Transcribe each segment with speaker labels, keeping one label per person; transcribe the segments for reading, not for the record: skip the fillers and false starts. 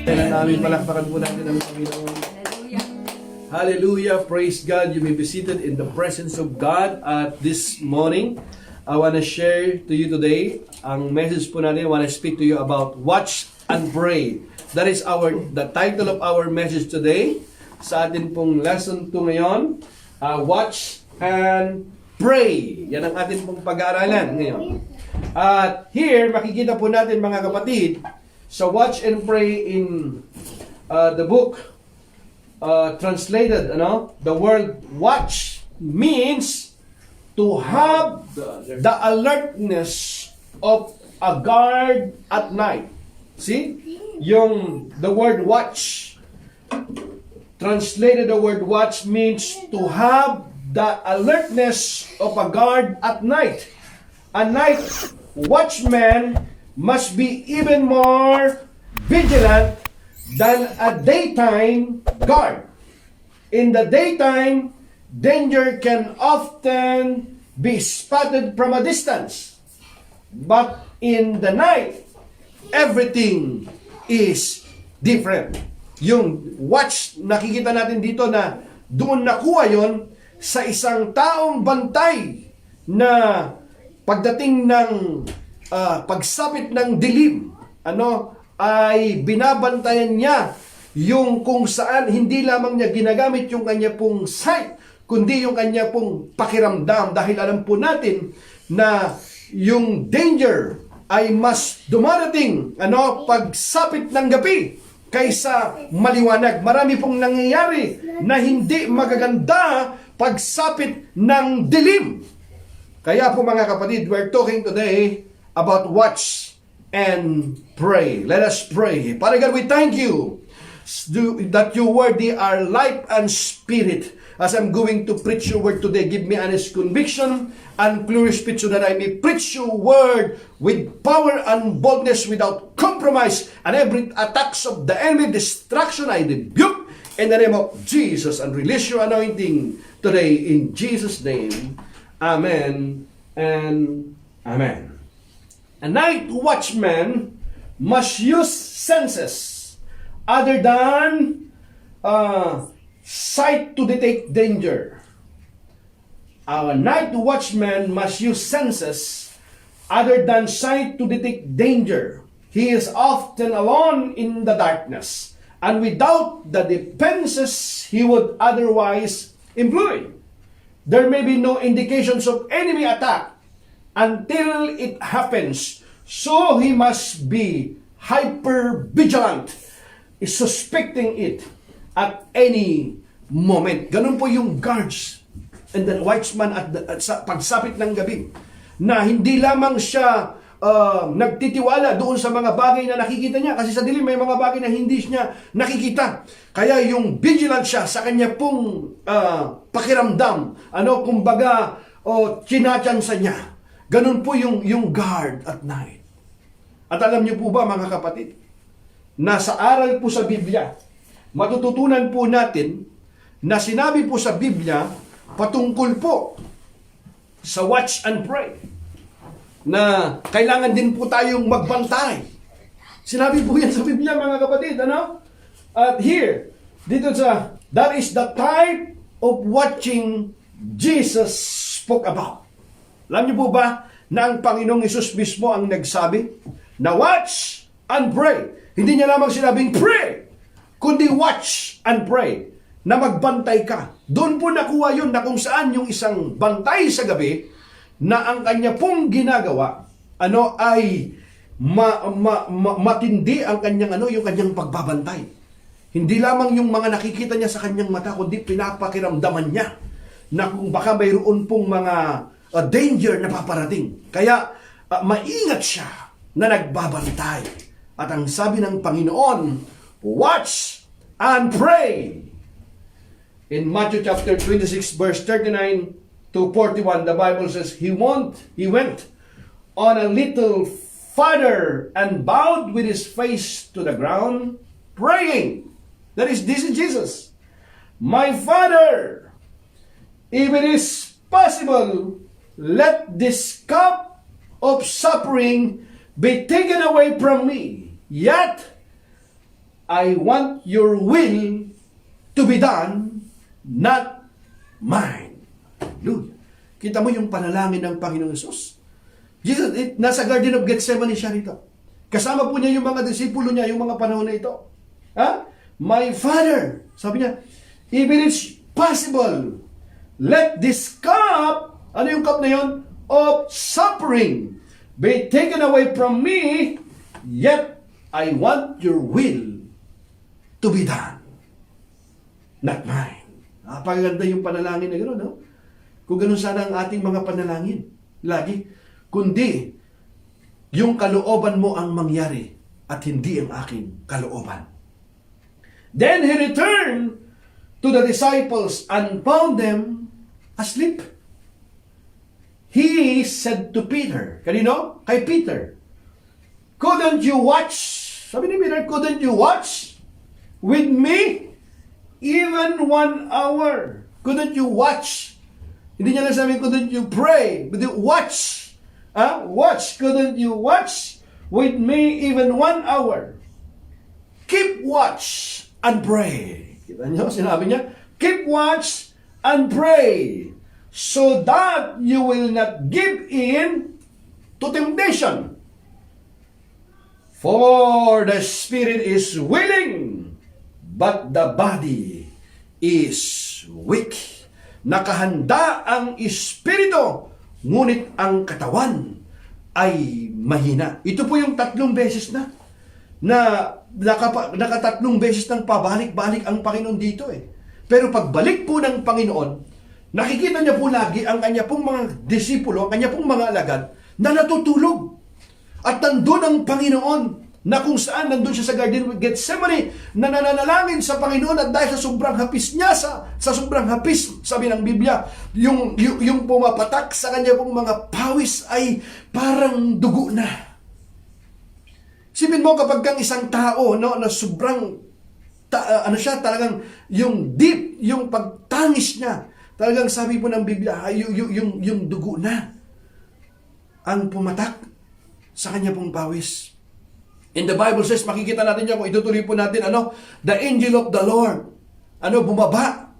Speaker 1: Kailan namin palakpakan po natin ang Panginoon. Hallelujah. Praise God. You may be seated in the presence of God at this morning. I want to share to you today ang message po natin. I want to speak to you about watch and pray. That is the title of our message today. Sa atin pong lesson to ngayon, watch and pray. Yan ang atin pong pag-aaralan ngayon. At here, makikita po natin mga kapatid, sa watch and pray in the book translated, the word watch means to have the alertness of a guard at night. See? The word watch, translated the word watch means to have the alertness of a guard at night. A night watchman must be even more vigilant than a daytime guard. In the daytime, danger can often be spotted from a distance. But in the night, everything is different. Yung watch, nakikita natin dito na doon nakuha yon sa isang taong bantay na pagdating ng pagsapit ng dilim, ay binabantayan niya yung kung saan hindi lamang niya ginagamit yung kanya pong sight, kundi yung kanya pong pakiramdam, dahil alam po natin na yung danger ay mas dumarating pagsapit ng gabi kaysa maliwanag. Marami pong nangyayari na hindi magaganda pagsapit ng dilim. Kaya po mga kapatid, we're talking today about watch and pray. Let us pray. Father God, we thank you that your word are life and spirit. As I'm going to preach your word today, give me honest conviction and clear speech so that I may preach your word with power and boldness without compromise, and every attacks of the enemy, destruction, I rebuke in the name of Jesus and release your anointing today in Jesus' name. Amen and amen. A night watchman must use senses other than sight to detect danger. A night watchman must use senses other than sight to detect danger. He is often alone in the darkness and without the defenses he would otherwise employ. There may be no indications of enemy attack until it happens. So he must be hyper vigilant, suspecting it at any moment. Ganun po yung guards and the watchman at sa pagsapit ng gabi, na hindi lamang siya nagtitiwala doon sa mga bagay na nakikita niya, kasi sa dilim may mga bagay na hindi niya nakikita. Kaya yung vigilant siya sa kanya pong pakiramdam, kumbaga chinachansa niya. Ganun po yung guard at night. At alam niyo po ba mga kapatid, na sa aral po sa Biblia, matututunan po natin na sinabi po sa Biblia patungkol po sa watch and pray, na kailangan din po tayong magbantay. Sinabi po yan sa Biblia mga kapatid, At here, dito that is the type of watching Jesus spoke about. Alam niyo po ba na ang Panginoong Hesus mismo ang nagsabi na watch and pray. Hindi niya lamang sinabing pray, kundi watch and pray, na magbantay ka. Doon po nakuha yun na kung saan yung isang bantay sa gabi, na ang kanya pong ginagawa, ay matindi ang kanyang, yung kanyang pagbabantay. Hindi lamang yung mga nakikita niya sa kanyang mata, kundi pinapakiramdaman niya na kung baka mayroon pong mga danger na paparating. Kaya maingat siya na nagbabantay. At ang sabi ng Panginoon, watch and pray. In Matthew chapter 26 verse 39 to 41, the Bible says, He went on a little farther and bowed with his face to the ground, praying. This is Jesus. My Father, if it is possible, let this cup of suffering be taken away from me. Yet, I want your will to be done, not mine. Hallelujah. Kita mo yung panalangin ng Panginoong Hesus. Jesus, nasa Garden of Gethsemane siya rito. Kasama po niya yung mga disipulo niya, yung mga panahon na ito. Ha? My Father, sabi niya, if it is possible, let this cup, ano yung cup na yun? Of suffering be taken away from me, yet I want your will to be done, not mine. Napakaganda yung panalangin na gano'n, no? Kung gano'n sana ang ating mga panalangin, lagi, kundi yung kalooban mo ang mangyari at hindi ang aking kalooban. Then he returned to the disciples and found them asleep. He said to Peter, kanino? Kay Peter, couldn't you watch? Sabi ni Peter, couldn't you watch with me even 1 hour? Couldn't you watch? Hindi niya lang sabi, couldn't you pray? But you watch. Watch. Couldn't you watch with me even 1 hour? Keep watch and pray. Kita niyo, sinabi niya, keep watch and pray, so that you will not give in to temptation. For the spirit is willing, but the body is weak. Nakahanda ang espiritu, ngunit ang katawan ay mahina. Ito po yung 3 beses na nakatatlong beses nang pabalik-balik ang Panginoon dito eh. Pero pagbalik po ng Panginoon, nakikita niya po lagi ang kanya pong mga disipulo, ang kanya pong mga alagad na natutulog. At nandun ang Panginoon na kung saan nandun siya sa Garden of Gethsemane na nananalangin sa Panginoon at dahil sa sobrang hapis niya, sa sobrang hapis, sabi ng Biblia, yung pumapatak sa kanya pong mga pawis ay parang dugo na. Sipin mo kapag kang isang tao na sobrang siya talagang yung deep, yung pagtangis niya, talagang sabi po ng Biblia, yung dugo na ang pumatak sa kanya pong pawis. In the Bible says, makikita natin yan kung itutuloy po natin, the angel of the Lord, bumaba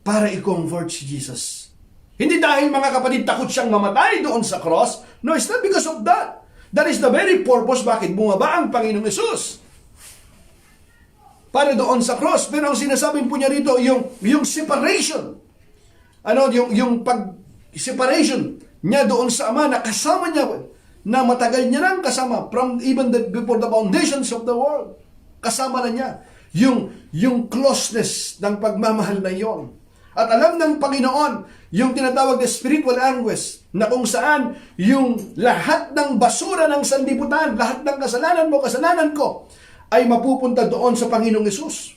Speaker 1: para i-comfort si Jesus. Hindi dahil mga kapatid takot siyang mamatay doon sa cross. No, it's not because of that. That is the very purpose bakit bumaba ang Panginoong Hesus. Para doon sa cross. Pero ang sinasabi po niya rito, yung separation. Yung pag-separation niya doon sa Ama na kasama niya, na matagal niya nang kasama from even before the foundations of the world. Kasama na niya yung closeness ng pagmamahal na yon. At alam ng Panginoon yung tinatawag na spiritual anguish na kung saan yung lahat ng basura ng sanlibutan, lahat ng kasalanan mo, kasalanan ko ay mapupunta doon sa Panginoong Hesus.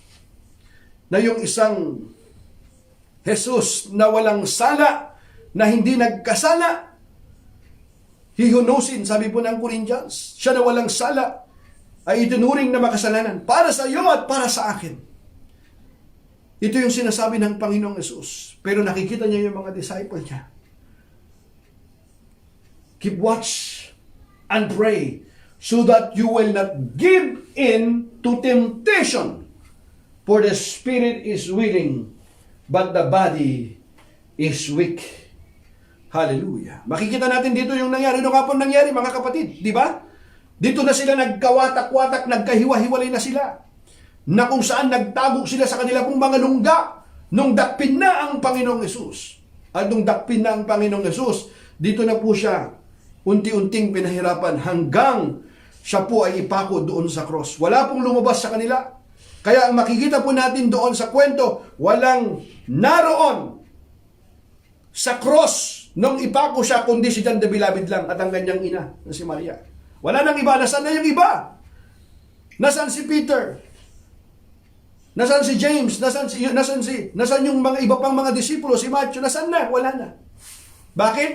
Speaker 1: Na yung isang Jesus na walang sala, na hindi nagkasala, hihunusin, sabi po ng Corinthians, siya na walang sala ay itinuring na makasalanan para sa iyo at para sa akin. Ito yung sinasabi ng Panginoong Hesus. Pero nakikita niya yung mga disciple niya. Keep watch and pray so that you will not give in to temptation. For the spirit is willing, but the body is weak. Hallelujah. Makikita natin dito yung nangyari. Ano nga po nangyari, mga kapatid? Di ba? Dito na sila nagkawatak-watak, nagkahiwa-hiwalay na sila. Na kung saan nagtago sila sa kanila pong mga lungga nung dakpin na ang Panginoong Hesus. At nung dakpin na ang Panginoong Hesus, dito na po siya unti-unting pinahirapan hanggang siya po ay ipako doon sa cross. Wala pong lumabas sa kanila. Kaya ang makikita po natin doon sa kwento, walang naroon sa cross nung ipako siya, kundi si John the Beloved lang at ang kanyang ina na si Maria. Wala nang iba. Nasaan na yung iba? Nasaan si Peter? Nasaan si James? Nasaan yung mga iba pang mga disipulo? Si Matthew? Nasaan na? Wala na. Bakit?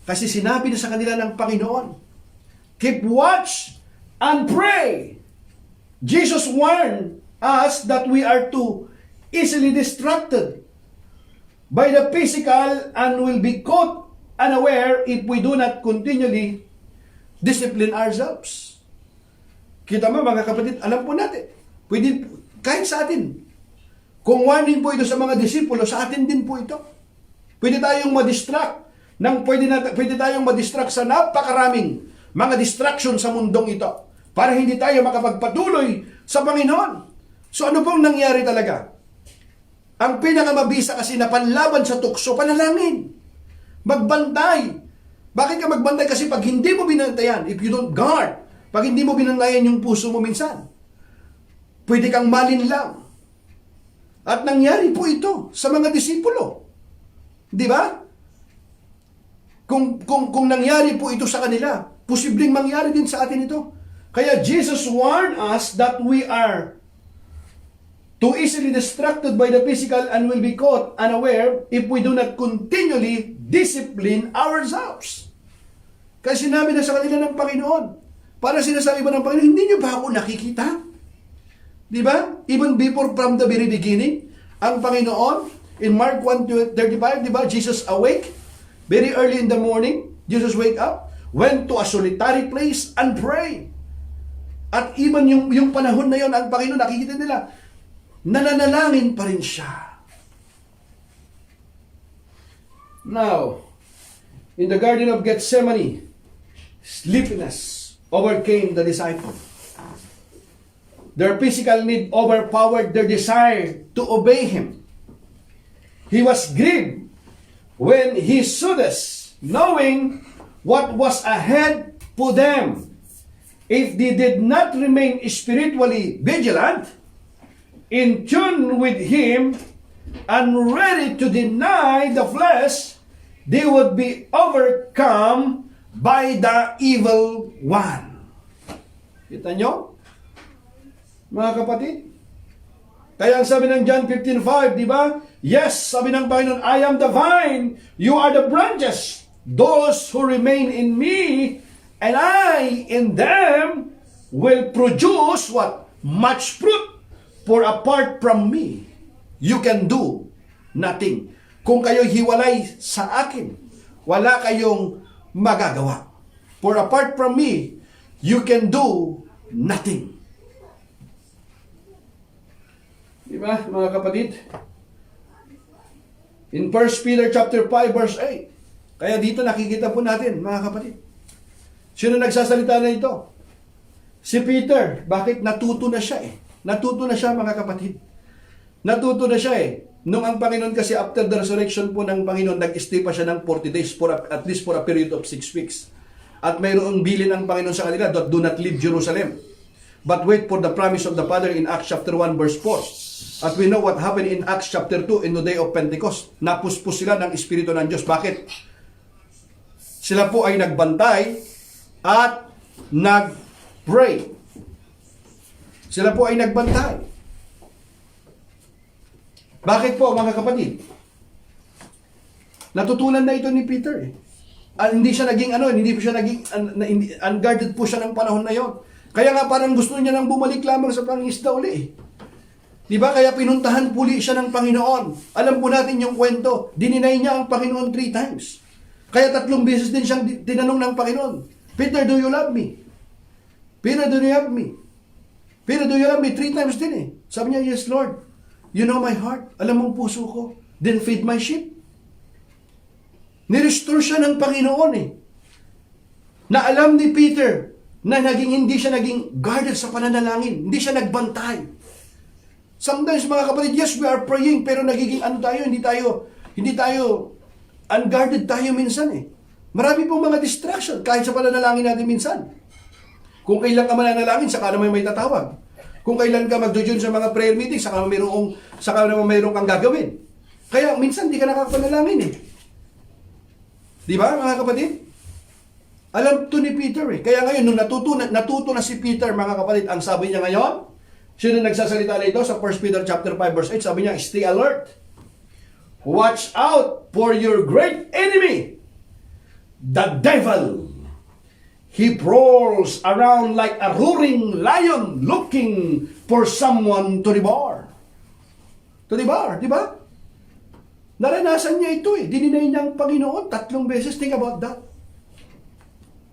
Speaker 1: Kasi sinabi na sa kanila ng Panginoon, keep watch and pray. Jesus warned us that we are too easily distracted by the physical and will be caught unaware if we do not continually discipline ourselves. Kita mo mga kapatid, alam po natin, Pwede, kahit sa atin. Kung warning po ito sa mga disipulo, sa atin din po ito. Pwede tayong ma-distract. Pwede tayong ma-distract sa napakaraming mga distraction sa mundong ito para hindi tayo makapagpatuloy sa Panginoon. So ano pong nangyari talaga? Ang pinakamabisa kasi na panlaban sa tukso, panalangin. Magbantay. Bakit ka magbantay? Kasi pag hindi mo binantayan, if you don't guard, pag hindi mo binantayan yung puso mo minsan, pwede kang malinlang. At nangyari po ito sa mga disipulo. Di ba? Kung nangyari po ito sa kanila, posibleng mangyari din sa atin ito. Kaya Jesus warned us that we are too easily distracted by the physical and will be caught unaware if we do not continually discipline ourselves. Kaya sinabi na sa kanila ng Panginoon, para sinasabi ba ng Panginoon, hindi nyo ba ako nakikita? Di ba? Even before from the very beginning, ang Panginoon, in Mark 1:35, di ba? Jesus awake, very early in the morning, Jesus wake up, went to a solitary place and pray. At even yung panahon na yon, ang Panginoon, nakikita nila, nananalangin pa rin siya. Now, in the Garden of Gethsemane, sleepiness overcame the disciples. Their physical need overpowered their desire to obey Him. He was grieved when He saw this, knowing what was ahead for them. If they did not remain spiritually vigilant, in tune with Him, and ready to deny the flesh, they would be overcome by the evil one. Kita nyo? Mga kapatid? Kaya ang sabi ng John 15:5, di ba? Yes, sabi ng Panginoon, I am the vine, you are the branches. Those who remain in me, and I in them, will produce what? Much fruit. For apart from me, you can do nothing. Kung kayo hiwalay sa akin, wala kayong magagawa. For apart from me, you can do nothing. Diba, mga kapatid? In 1 Peter chapter 5 verse 8. Kaya dito nakikita po natin, mga kapatid. Sino nagsasalita na ito? Si Peter. Bakit? Natuto na siya eh. Natuto na siya, mga kapatid. Natuto na siya eh. Nung ang Panginoon kasi after the resurrection po ng Panginoon, nag-stay pa siya ng 40 days, at least for a period of 6 weeks. At mayroong bilin ang Panginoon sa kanila, do not leave Jerusalem, but wait for the promise of the Father in Acts chapter 1 verse 4. At we know what happened in Acts chapter 2 in the day of Pentecost. Napuspos sila ng Espiritu ng Diyos. Bakit? Sila po ay nagbantay at nag-pray. Sila po ay nagbantay. Bakit po, mga kapatid? Natutunan na ito ni Peter eh. Hindi siya naging hindi po siya naging unguarded po siya ng panahon na yon. Kaya nga parang gusto niya nang bumalik lamang sa pangingisda uli eh. Di ba? Kaya pinuntahan puli siya ng Panginoon. Alam po natin yung kwento. Dininay niya ang Panginoon 3 times. Kaya 3 beses din siyang tinanong ng Panginoon, Peter, do you love me? Peter, do you love me? Pero do you love me? 3 times din eh. Sabi niya, yes Lord. You know my heart. Alam mong puso ko. Then feed my sheep. Nirestore siya ng Panginoon eh. Na alam ni Peter na hindi siya naging guarded sa pananalangin. Hindi siya nagbantay. Sometimes mga kapatid, yes, we are praying, pero nagiging hindi tayo unguarded tayo minsan eh. Marami pong mga distraction kahit sa pananalangin natin minsan. Kung kailan ka mananalangin, saka naman may tatawag. Kung kailan ka magjo-join sa mga prayer meeting, saka naman mayroong kang gagawin. Kaya minsan di ka nakakapanalangin eh. Di ba, mga kapatid? Alam to ni Peter eh. Kaya ngayon, nung natuto na si Peter, mga kapatid, ang sabi niya ngayon, sino nagsasalita na ito sa 1 Peter chapter 5 verse 8, sabi niya, stay alert. Watch out for your great enemy, the devil. He prowls around like a roaring lion looking for someone to devour. To devour, di ba? Naranasan niya ito eh. Dininay niya ang Panginoon 3 beses. Think about that.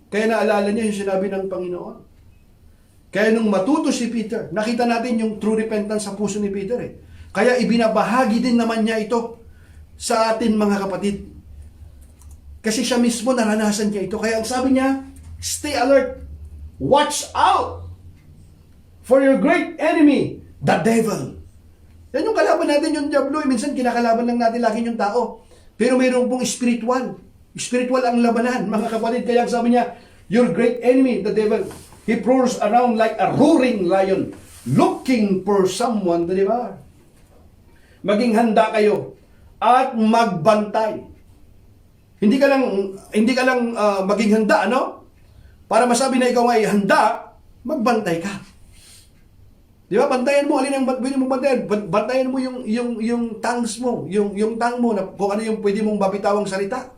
Speaker 1: Kaya naalala niya yung sinabi ng Panginoon.
Speaker 2: Kaya nung matuto si Peter, nakita natin yung true repentance sa puso ni Peter eh. Kaya ibinabahagi din naman niya ito sa atin mga kapatid. Kasi siya mismo naranasan niya ito. Kaya ang sabi niya, stay alert. Watch out for your great enemy, the devil. Yan yung kalaban natin, yung diablo. Minsan kinakalaban lang natin lagi yung tao. Pero mayroon pong spiritual. Spiritual ang labanan, mga kapatid. Kaya ang sabi niya, your great enemy, the devil, he prowls around like a roaring lion, looking for someone to devour. Maging handa kayo at magbantay. Hindi ka lang maging handa, ano? Para masabi na ikaw ay handa, magbantay ka. Di ba? Bantayan mo, alin ang pwede mong bantayan? Bantayan mo yung tongues mo, yung tongue mo, na kung ano yung pwede mong babitawang salita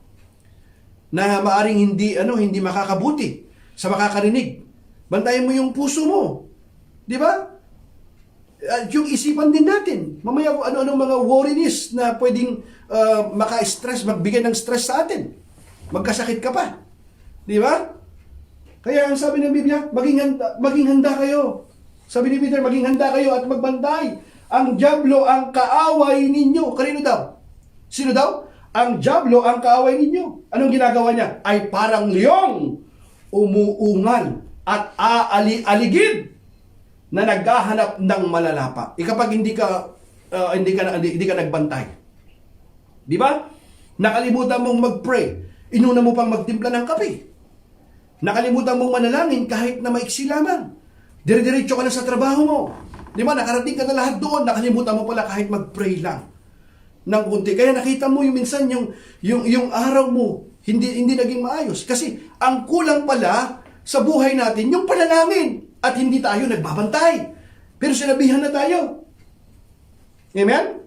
Speaker 2: na maaring hindi makakabuti sa makakarinig. Bantayan mo yung puso mo. Di ba? Yung isipan din natin. Mamaya ano-anong mga worries na pwedeng maka-stress, magbigay ng stress sa atin. Magkasakit ka pa. Di ba? Kaya ang sabi ng Biblia, maging handa kayo. Sabi ni Peter, maging handa kayo at magbantay. Ang diablo ang kaaway ninyo. Kanino daw? Sino daw? Ang diablo ang kaaway ninyo. Anong ginagawa niya? Ay parang leong umuungal at aali-aligid na naghahanap ng malalapa. Kapag hindi ka nagbantay. Di ba? Nakalimutan mong mag-pray. Inuna mo pang magtimpla ng kape. Nakalimutan mong manalangin kahit na maiksi lamang. Dire-diretso ka na sa trabaho mo. Di ba? Nakarating ka na lahat doon. Nakalimutan mo pala kahit mag-pray lang ng kunti. Kaya nakita mo yung minsan yung araw mo hindi naging maayos. Kasi ang kulang pala sa buhay natin yung panalangin. At hindi tayo nagbabantay. Pero sinabihan na tayo. Amen?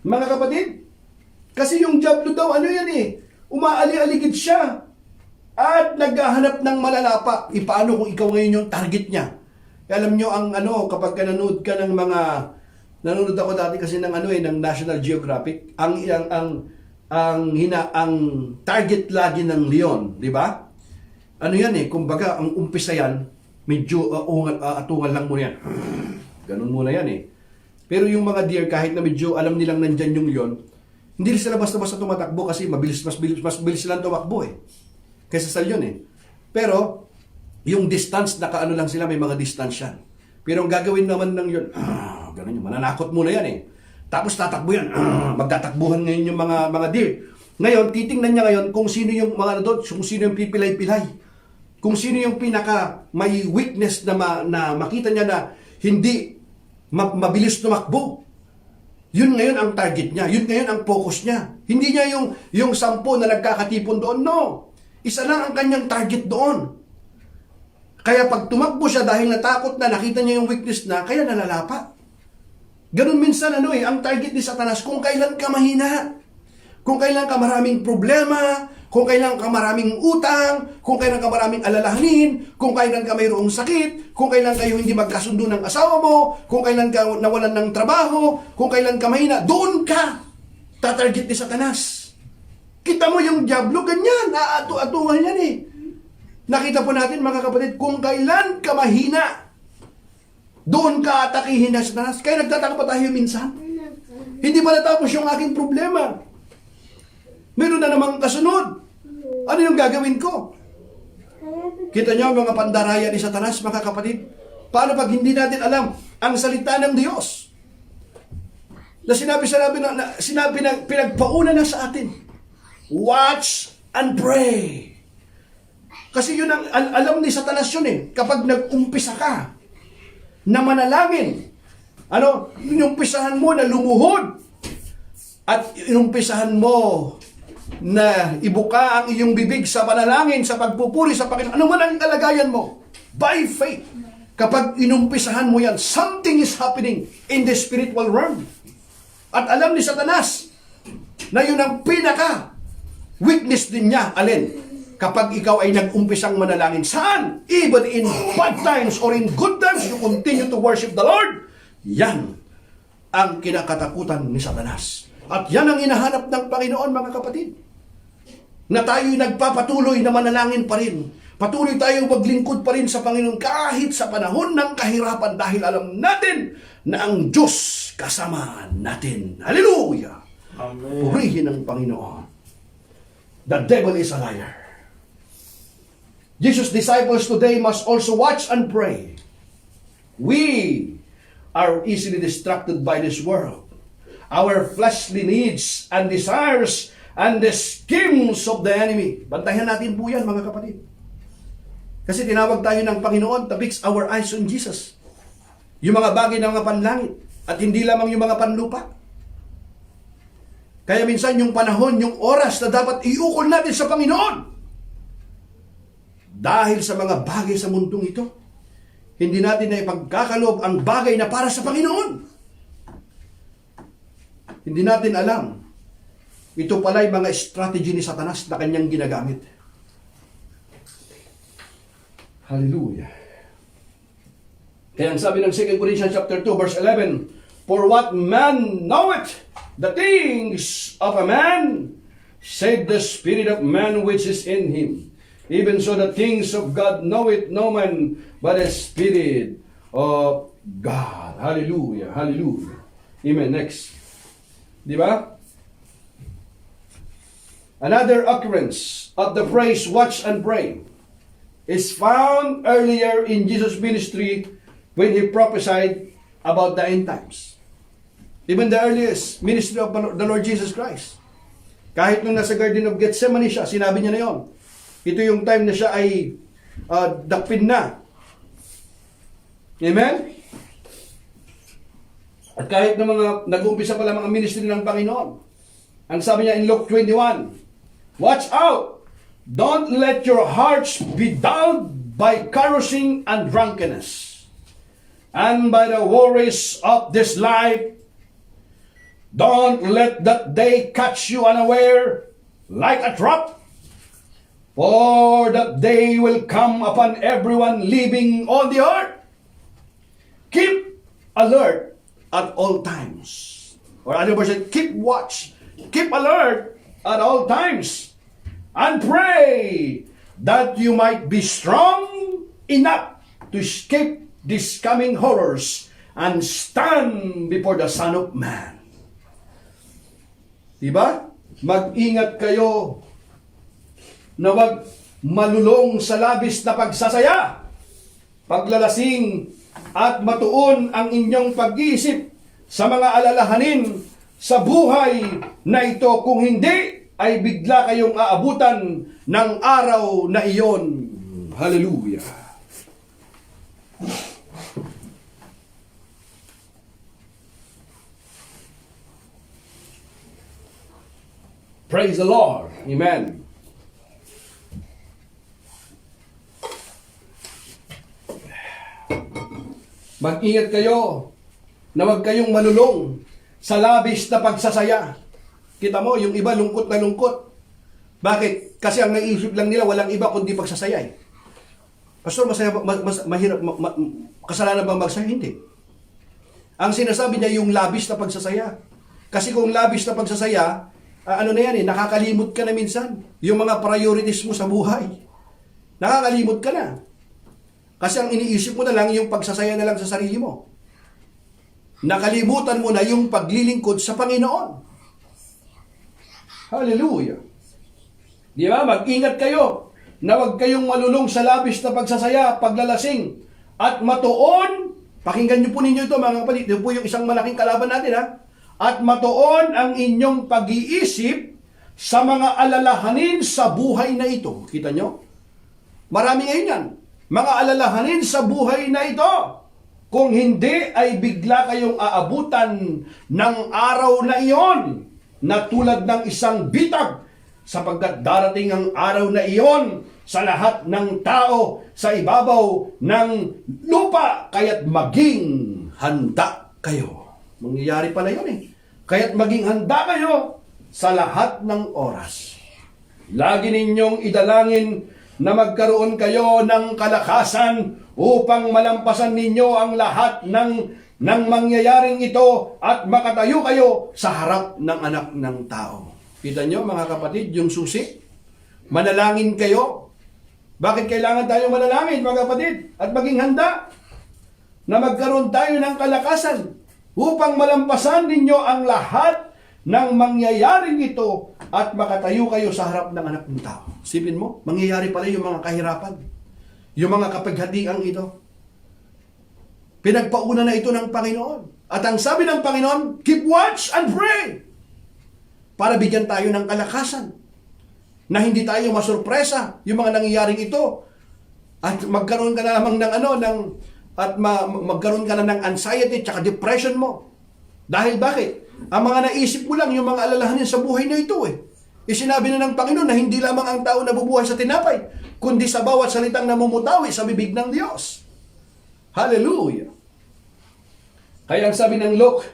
Speaker 2: Mga kapatid, kasi yung diablo daw, ano yan eh, umaali-aligid siya. At naghahanap ng malalapa. Paano kung ikaw ngayon yung target niya? Alam nyo, kapag nanonood ka ng mga, nanonood ako dati kasi ng ng National Geographic, ang target lagi ng leon, di ba? Ano yan eh, kumbaga, ang umpisa yan, medyo atungal lang muna yan. Ganun muna yan eh. Pero yung mga deer, kahit na medyo alam nilang nandyan yung leon, hindi sila basta-basta tumatakbo kasi mas bilis silang tumakbo eh. Kaysa sa leon eh. Pero, yung distance, nakaano lang sila, may mga distance yan. Pero ang gagawin naman ng yun, ganun yun, mananakot muna yan eh. Tapos tatakbo yan, magtatakbuhan ngayon yung mga deer. Ngayon, titingnan niya ngayon kung sino yung mga doon, kung sino yung pipilay-pilay. Kung sino yung pinaka may weakness na makita niya na hindi mabilis tumakbo. Yun ngayon ang target niya. Yun ngayon ang focus niya. Hindi niya yung 10 na nagkakatipon doon. No. Isa lang ang kanyang target doon. Kaya pag tumakbo siya dahil natakot na, nakita niya yung weakness na, kaya nalalapa. Ganun minsan ang target ni Satanas kung kailan ka mahina. Kung kailan ka maraming problema, kung kailan ka maraming utang, kung kailan ka maraming alalahanin, kung kailan ka mayroong sakit, kung kailan kayo hindi magkasundo ng asawa mo, kung kailan ka nawalan ng trabaho, kung kailan ka mahina, doon ka tatarget ni Satanas. Kita mo yung diablo, ganyan, aatu-atungan yan eh. Nakita po natin mga kapatid, kung kailan ka mahina, doon ka atakihin na Satanas. Kaya nagtataka pa tayo minsan. Hindi pa natapos yung aking problema. Meron na namang kasunod. Ano yung gagawin ko? Kita niyo mga pandaraya ni Satanas, mga kapatid. Paano pag hindi natin alam ang salita ng Diyos? Na sinabi na pinagpauna na sa atin. Watch and pray. Kasi yun ang alam ni Satanas yun eh. Kapag nag-umpisa ka na manalangin, inumpisahan mo na lumuhod at inumpisahan mo na ibuka ang iyong bibig sa panalangin, sa pagpupuri sa Panginoon. Ano man ang kalagayan mo, by faith, kapag inumpisahan mo yan, something is happening in the spiritual realm. At alam ni Satanas na yun ang pinaka-weakness din niya. Alin? Kapag ikaw ay nag-umpisang manalangin, saan? Even in bad times or in good times, you continue to worship the Lord. Yan ang kinakatakutan ni Satanas. At yan ang hinahanap ng Panginoon, mga kapatid. Na tayo'y nagpapatuloy na manalangin pa rin. Patuloy tayong maglingkod pa rin sa Panginoon kahit sa panahon ng kahirapan dahil alam natin na ang Diyos kasama natin. Hallelujah!
Speaker 1: Amen.
Speaker 2: Purihin ang Panginoon. The devil is a liar. Jesus' disciples today must also watch and pray. We are easily distracted by this world. Our fleshly needs and desires and the schemes of the enemy. Bantayan natin po yan, mga kapatid. Kasi tinawag tayo ng Panginoon to fix our eyes on Jesus. Yung mga bagay ng mga panlangit at hindi lamang yung mga panlupa. Kaya minsan yung panahon, yung oras na dapat iukol natin sa Panginoon. Dahil sa mga bagay sa mundong ito, hindi natin na ipagkakalob ang bagay na para sa Panginoon. Hindi natin alam. Ito pala'y mga strategy ni Satanas na kanyang ginagamit. Hallelujah. Kaya ang sabi ng 2 Corinthians chapter 2 verse 11, for what man knoweth the things of a man, save the spirit of man which is in him. Even so the things of God knoweth no man but the Spirit of God. Hallelujah. Hallelujah. Amen. Next. Di ba? Another occurrence of the phrase watch and pray is found earlier in Jesus' ministry when he prophesied about the end times. Even the earliest ministry of the Lord Jesus Christ. Kahit nung nasa Garden of Gethsemane siya, sinabi niya na yon. Ito yung time na siya ay dakpin na. Amen? At kahit na mga nag-uumpisa pa lang mga ministry ng Panginoon, ang sabi niya in Luke 21, watch out! Don't let your hearts be dulled by carousing and drunkenness, and by the worries of this life. Don't let that day catch you unaware like a trap, for that day will come upon everyone living on the earth. Keep alert at all times. Or other version, keep watch. Keep alert at all times. And pray that you might be strong enough to escape these coming horrors and stand before the Son of Man. Diba? Mag-ingat kayo na wag malulong sa labis na pagsasaya, paglalasing, at matuon ang inyong pag-iisip sa mga alalahanin sa buhay na ito, kung hindi ay bigla kayong aabutan ng araw na iyon. Hallelujah. Praise the Lord. Amen. Mag-ingat kayo na huwag kayong malulong sa labis na pagsasaya. Kita mo, yung iba lungkot na lungkot. Bakit? Kasi ang naisip lang nila walang iba kundi pagsasaya. Pastor, masaya ba? Mahirap, kasalanan bang magsaya? Hindi. Ang sinasabi niya yung labis na pagsasaya. Kasi kung labis na pagsasaya, ano na yan nakakalimot ka na minsan. Yung mga priorities mo sa buhay. Nakakalimot ka na. Kasi ang iniisip mo na lang yung pagsasaya na lang sa sarili mo. Nakalimutan mo na yung paglilingkod sa Panginoon. Hallelujah. Di ba? Mag-ingat kayo na huwag kayong malulong sa labis na pagsasaya, paglalasing, at matuon. Pakinggan niyo po ninyo ito, mga kapatid. Ito po yung isang malaking kalaban natin, ha? At matuon ang inyong pag-iisip sa mga alalahanin sa buhay na ito. Kita nyo? Marami ngayon yan. Mga alalahanin sa buhay na ito. Kung hindi ay bigla kayong aabutan ng araw na iyon na tulad ng isang bitag, sapagkat darating ang araw na iyon sa lahat ng tao sa ibabaw ng lupa, kaya't maging handa kayo. Mangyayari pala yun Kaya't maging handa kayo sa lahat ng oras. Lagi ninyong idalangin na magkaroon kayo ng kalakasan upang malampasan ninyo ang lahat ng mangyayaring ito at makatayo kayo sa harap ng anak ng tao. Kita nyo mga kapatid, yung susi? Manalangin kayo Bakit kailangan tayong manalangin, mga kapatid? At maging handa na magkaroon tayo ng kalakasan upang malampasan ninyo ang lahat ng mangyayaring ito at makatayo kayo sa harap ng anak ng tao. Sipin mo, mangyayari pala yung mga kahirapan, yung mga kapaghatiang ito. Pinagpauna na ito ng Panginoon. At ang sabi ng Panginoon, keep watch and pray. Para bigyan tayo ng kalakasan. Na hindi tayo masurpresa yung mga nangyayaring ito. At magkaroon ka na lamang magkaroon ka na ng anxiety at depression mo. Dahil bakit? Ang mga naisip mo lang yung mga alalahanin sa buhay na ito eh. Isinabi na ng Panginoon na hindi lamang ang tao nabubuhay sa tinapay, kundi sa bawat salitang namumutawi sa bibig ng Diyos. Hallelujah! Kaya ang sabi ng Luke,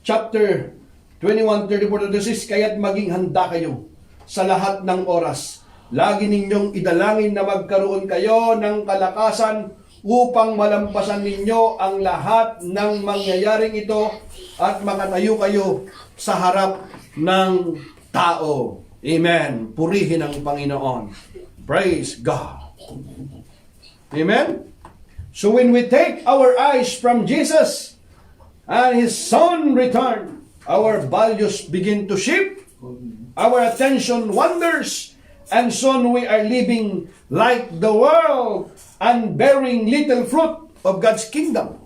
Speaker 2: chapter 21:34-36, kaya't maging handa kayo sa lahat ng oras. Lagi ninyong idalangin na magkaroon kayo ng kalakasan upang malampasan ninyo ang lahat ng mangyayaring ito at makatayo kayo sa harap ng tao. Amen. Purihin ang Panginoon. Praise God. Amen. So when we take our eyes from Jesus and His Son return, our values begin to shift, our attention wanders, and soon we are living like the world and bearing little fruit of God's kingdom.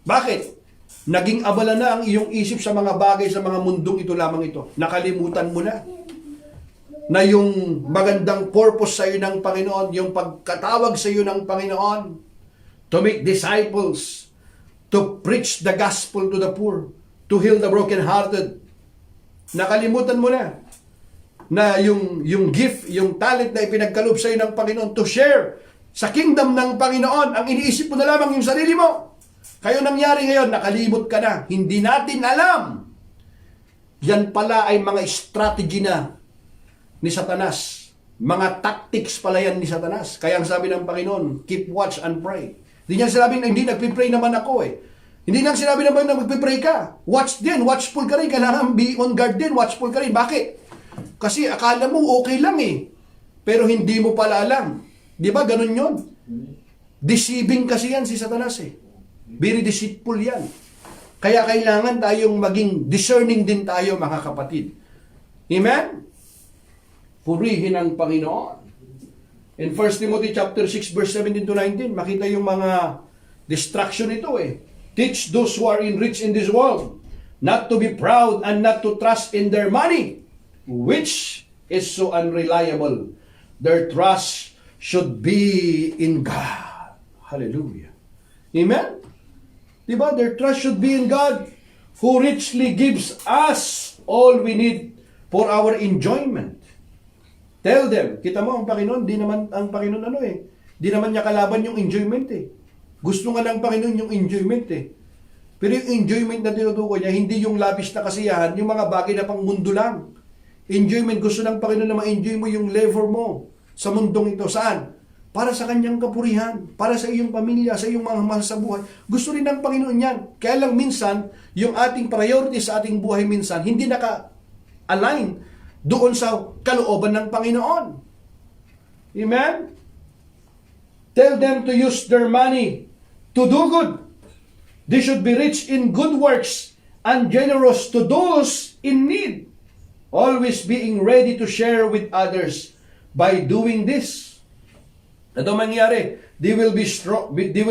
Speaker 2: Bakit? Naging abala na ang iyong isip sa mga bagay sa mga mundong ito lamang ito. Nakalimutan mo na na yung magandang purpose sa iyo ng Panginoon, yung pagkatawag sa iyo ng Panginoon, to make disciples, to preach the gospel to the poor, to heal the brokenhearted. Nakalimutan mo na yung gift, yung talent na ipinagkaloob sa iyo ng Panginoon to share sa kingdom ng Panginoon. Ang iniisip mo na lamang yung sarili mo. Kayo nangyari ngayon, nakalimot ka na. Hindi natin alam. Yan pala ay mga strategy na ni Satanas. Mga tactics pala yan ni Satanas. Kaya ang sabi ng Panginoon, keep watch and pray. Hindi niya sinabing, hindi, nagpipray naman ako eh. Hindi nang sinabi naman na magpipray ka. Watch din, watchful ka rin. Kailangan be on guard din, watchful ka rin. Bakit? Kasi akala mo okay lang eh. Pero hindi mo pala alam. Di ba? Ganun yun. Deceiving kasi yan si Satanas eh. Very deceitful yan. Kaya kailangan tayong maging discerning din tayo, mga kapatid. Amen? Purihin ang Panginoon. In 1 Timothy chapter 6 verse 17-19, makita yung mga distraction ito eh. Teach those who are rich in this world not to be proud and not to trust in their money, which is so unreliable. Their trust should be in God. Hallelujah. Amen? Diba? Their trust should be in God, who richly gives us all we need for our enjoyment. Tell them, kita mo ang Panginoon, di naman ang Panginoon di naman niya kalaban yung enjoyment eh. Gusto nga ng Panginoon yung enjoyment eh. Pero yung enjoyment na tinutukoy niya, hindi yung labis na kasiyahan, yung mga bagay na pang mundo lang. Enjoyment, gusto ng Panginoon na ma-enjoy mo yung level mo sa mundong ito. Saan? Para sa kanyang kapurihan, para sa iyong pamilya, sa iyong mga mahal sa buhay. Gusto rin ng Panginoon yan. Kaya lang minsan, yung ating priority sa ating buhay minsan, hindi naka-align doon sa kalooban ng Panginoon. Amen? Tell them to use their money to do good. They should be rich in good works and generous to those in need. Always being ready to share with others. By doing this, ito mangyari, they will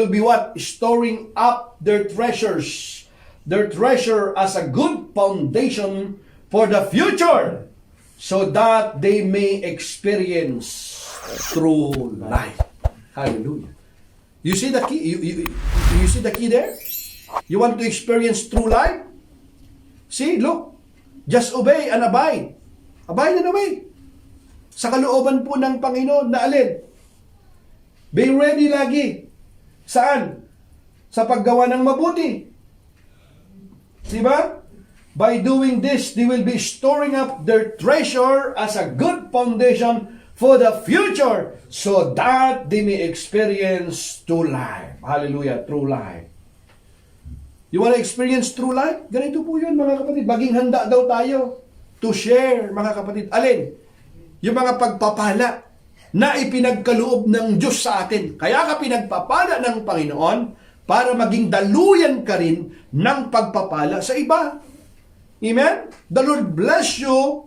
Speaker 2: be what? Storing up their treasures. Their treasure as a good foundation for the future, so that they may experience true life. Hallelujah. You see the key? You see the key there? You want to experience true life? See, look. Just obey and abide. Abide and obey. Sa kalooban po ng Panginoon na alin? Be ready lagi. Saan? Sa paggawa ng mabuti. Diba? By doing this, they will be storing up their treasure as a good foundation for the future, so that they may experience true life. Hallelujah, true life. You want to experience true life? Ganito po yun, mga kapatid. Maging handa daw tayo to share, mga kapatid. Alin? Yung mga pagpapala. na ipinagkaloob ng Diyos sa atin. Kaya ka pinagpapala ng Panginoon para maging daluyan ka rin ng pagpapala sa iba. Amen? The Lord bless you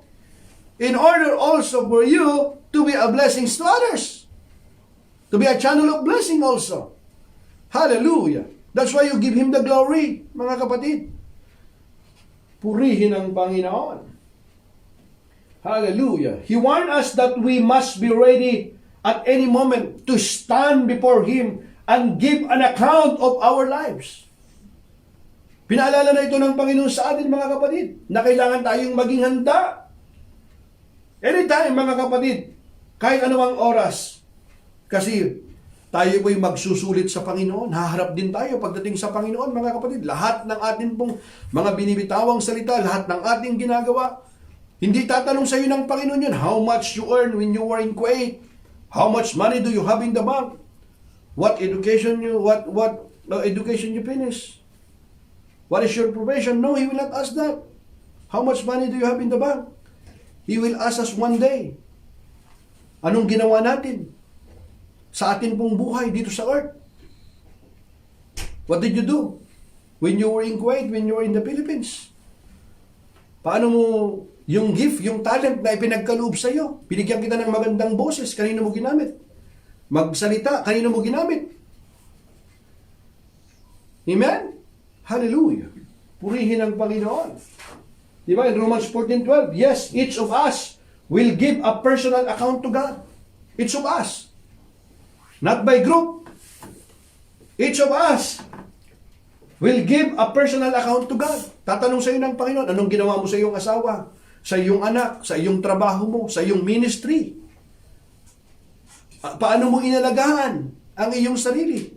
Speaker 2: in order also for you to be a blessing to others. To be a channel of blessing also. Hallelujah. That's why you give Him the glory, mga kapatid. Purihin ang Panginoon. Hallelujah. He warned us that we must be ready at any moment to stand before Him and give an account of our lives. Pinaalala na ito ng Panginoon sa atin, mga kapatid, na kailangan tayong maging handa. Anytime, mga kapatid, kahit anumang oras. Kasi tayo po'y magsusulit sa Panginoon. Haharap din tayo pagdating sa Panginoon, mga kapatid. Lahat ng atin pong mga binibitawang salita, lahat ng ating ginagawa, hindi tatanong sa iyo ng Panginoon yun, how much you earn when you were in Kuwait? How much money do you have in the bank? What education you finish? What is your profession? No, He will not ask that. How much money do you have in the bank? He will ask us one day, anong ginawa natin sa atin pong buhay dito sa earth? What did you do when you were in Kuwait, when you were in the Philippines? Paano mo yung gift, yung talent na ipinagkaloob sa iyo? Binigyan kita ng magandang boses, kanino mo ginamit? Magsalita, kanino mo ginamit? Amen? Hallelujah. Purihin ang Panginoon. Di ba? In Romans 14:12, yes, each of us will give a personal account to God. Each of us. Not by group. Each of us will give a personal account to God. Tatanong sa iyo ng Panginoon, anong ginawa mo sa iyong asawa, sa iyong anak, sa iyong trabaho mo, sa iyong ministry? Paano mo inalagaan ang iyong sarili?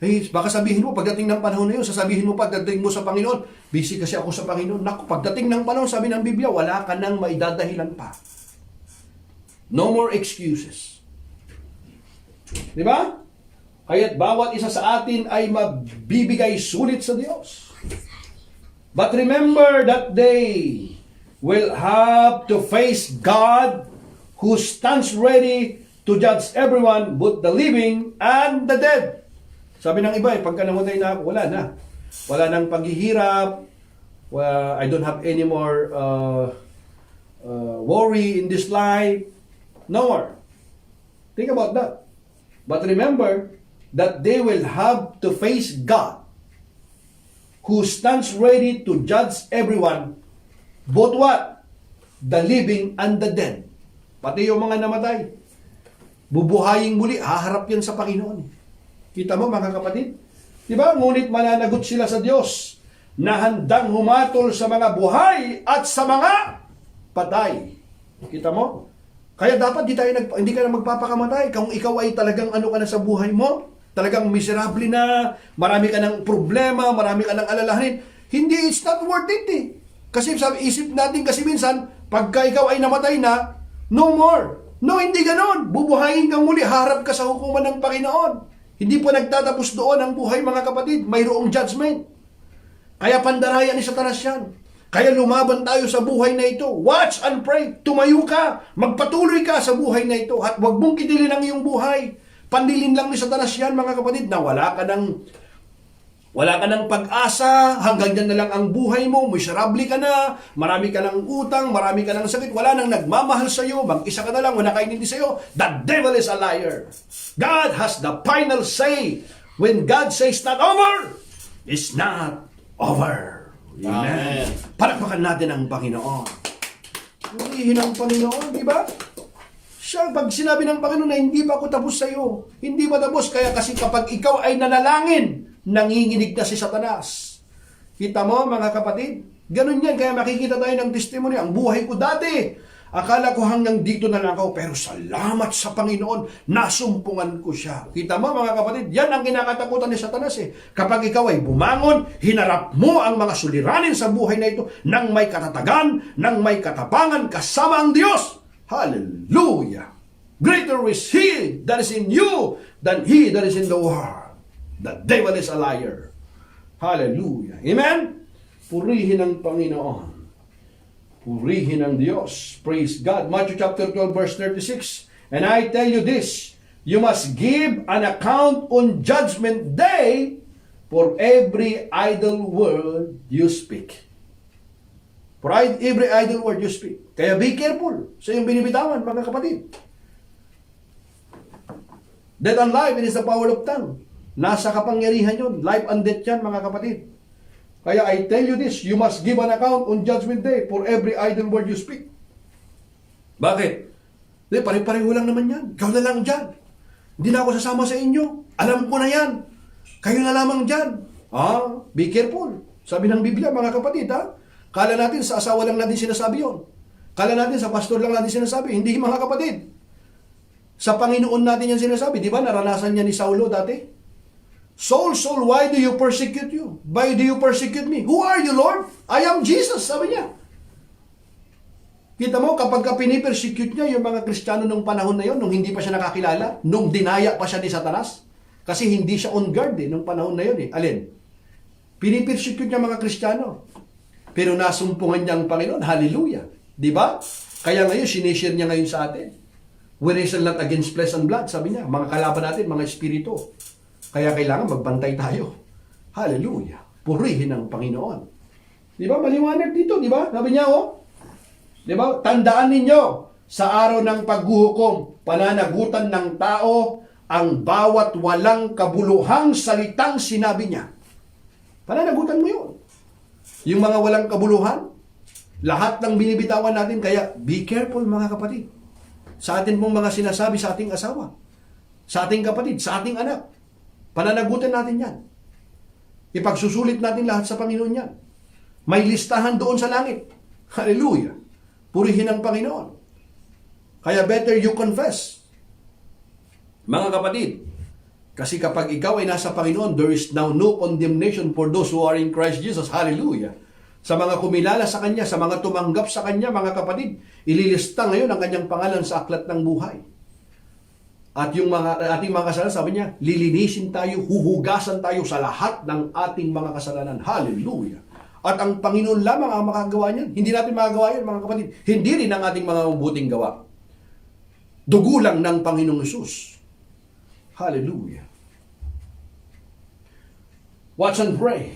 Speaker 2: Eh, baka sabihin mo, pagdating ng panahon na yun, sasabihin mo pagdating mo sa Panginoon, busy kasi ako sa Panginoon. Naku, pagdating ng panahon, sabi ng Biblia, wala ka nang maidadahilan pa. No more excuses. Di ba? Kaya't bawat isa sa atin ay magbibigay sulit sa Diyos. But remember that they will have to face God who stands ready to judge everyone, both the living and the dead. Sabi ng iba, pagka namatay na ako, wala na. Wala nang paghihirap. Well, I don't have any more worry in this life. No more. Think about that. But remember that they will have to face God who stands ready to judge everyone, both what? The living and the dead. Pati yung mga namatay. Bubuhayin muli, haharap yan sa Panginoon. Kita mo, mga kapatid? Diba? Ngunit mananagot sila sa Diyos na handang humatol sa mga buhay at sa mga patay. Kita mo? Kaya dapat hindi ka na magpapakamatay. Kung ikaw ay talagang ano ka na sa buhay mo, talagang miserable na, marami ka ng problema, marami ka ng alalahanin, hindi, it's not worth it eh. Kasi isip natin kasi minsan, pagka ikaw ay namatay na, no more. No, hindi ganon. Bubuhayin kang muli, harap ka sa hukuman ng Panginoon. Hindi po nagtatapos doon ang buhay, mga kapatid. Mayroong judgment. Kaya pandaraya ni Satanas yan. Kaya lumaban tayo sa buhay na ito. Watch and pray. Tumayo ka. Magpatuloy ka sa buhay na ito. At huwag mong kitilin ang iyong buhay. Pandilin lang ni Satanas yan, mga kapatid, na wala ka ng pag-asa, hanggang dyan na lang ang buhay mo, miserable ka na, marami ka ng utang, marami ka ng sakit, wala nang nagmamahal sa iyo, mag-isa ka na lang, wala kaintindi sa iyo. The devil is a liar. God has the final say. When God says not over, it's not over. Amen. Palakpakan natin ang Panginoon. Purihin ang Panginoon, di ba? Siya, pag sinabi ng Panginoon na hindi pa ako tapos sa iyo, hindi pa tapos, kaya kasi kapag ikaw ay nanalangin, nanginginig na si Satanas. Kita mo, mga kapatid? Ganun yan, kaya makikita tayo ng testimony. Ang buhay ko dati, akala ko hanggang dito na lang ako, pero salamat sa Panginoon, nasumpungan ko siya. Kita mo, mga kapatid, yan ang kinakatakutan ni Satanas eh. Kapag ikaw ay bumangon, hinarap mo ang mga suliranin sa buhay na ito, nang may katatagan, nang may katapangan, kasama ang Diyos. Hallelujah! Greater is He that is in you than he that is in the world. The devil is a liar. Hallelujah. Amen? Purihin ang Panginoon. Purihin ang Diyos. Praise God. Matthew chapter 12 verse 36. And I tell you this, you must give an account on judgment day for every idle word you speak. For every idle word you speak. Kaya be careful sa iyong binibitawan, mga kapatid. Death and life, it is the power of tongue. Nasa kapangyarihan yun. Life and death yan, mga kapatid. Kaya I tell you this, you must give an account on judgment day for every idle word you speak. Bakit? Pare-pareho lang naman yan. Ikaw na lang dyan. Hindi na ako sasama sa inyo. Alam ko na yan. Kayo na lamang dyan. Be careful. Sabi ng Biblia, mga kapatid, Kala natin sa asawa lang natin sinasabi yon. Kala natin sa pastor lang natin sinasabi. Hindi, mga kapatid. Sa Panginoon natin yan sinasabi. Di ba? Naranasan niya ni Saulo dati. Saul, Saul, why do you persecute you? Why do you persecute me? Who are you, Lord? I am Jesus, sabi niya. Kita mo, kapag pinipersecute niya yung mga Kristiyano nung panahon na yon, nung hindi pa siya nakakilala, nung dinaya pa siya ni Satanas, kasi hindi siya on guard nung panahon na yon. Alin? Pinipersecute niya mga Kristiyano. Pero nasumpungan niya ang Panginoon. Hallelujah. Di ba? Kaya ngayon, sinishare niya ngayon sa atin. We wrestle not against flesh and blood, sabi niya. Mga kalaban natin, mga espiritu. Kaya kailangan magbantay tayo. Hallelujah. Purihin ang Panginoon. Di ba? Maliwanag dito, di ba? Sabi niya, di ba? Tandaan ninyo, sa araw ng paghuhukom, pananagutan ng tao, ang bawat walang kabuluhang salitang sinabi niya. Pananagutan mo yun. Yung mga walang kabuluhan, lahat ng binibitawan natin, kaya be careful, mga kapatid. Sa atin pong mga sinasabi sa ating asawa, sa ating kapatid, sa ating anak, pananagutan natin yan. Ipagsusulit natin lahat sa Panginoon yan. May listahan doon sa langit. Hallelujah. Purihin ang Panginoon. Kaya better you confess. Mga kapatid, kasi kapag ikaw ay nasa Panginoon, there is now no condemnation for those who are in Christ Jesus. Hallelujah. Sa mga kumilala sa Kanya, sa mga tumanggap sa Kanya, mga kapatid, ililista ngayon ang Kanyang pangalan sa aklat ng buhay. At yung ating mga kasalanan, sabi niya, lilinisin tayo, huhugasan tayo sa lahat ng ating mga kasalanan. Hallelujah. At ang Panginoon lamang ang makagawa niyan. Hindi natin magagawa yan, mga kapatid. Hindi rin ang ating mga mabuting gawa. Dugo lang ng Panginoong Hesus. Hallelujah. Watch and pray.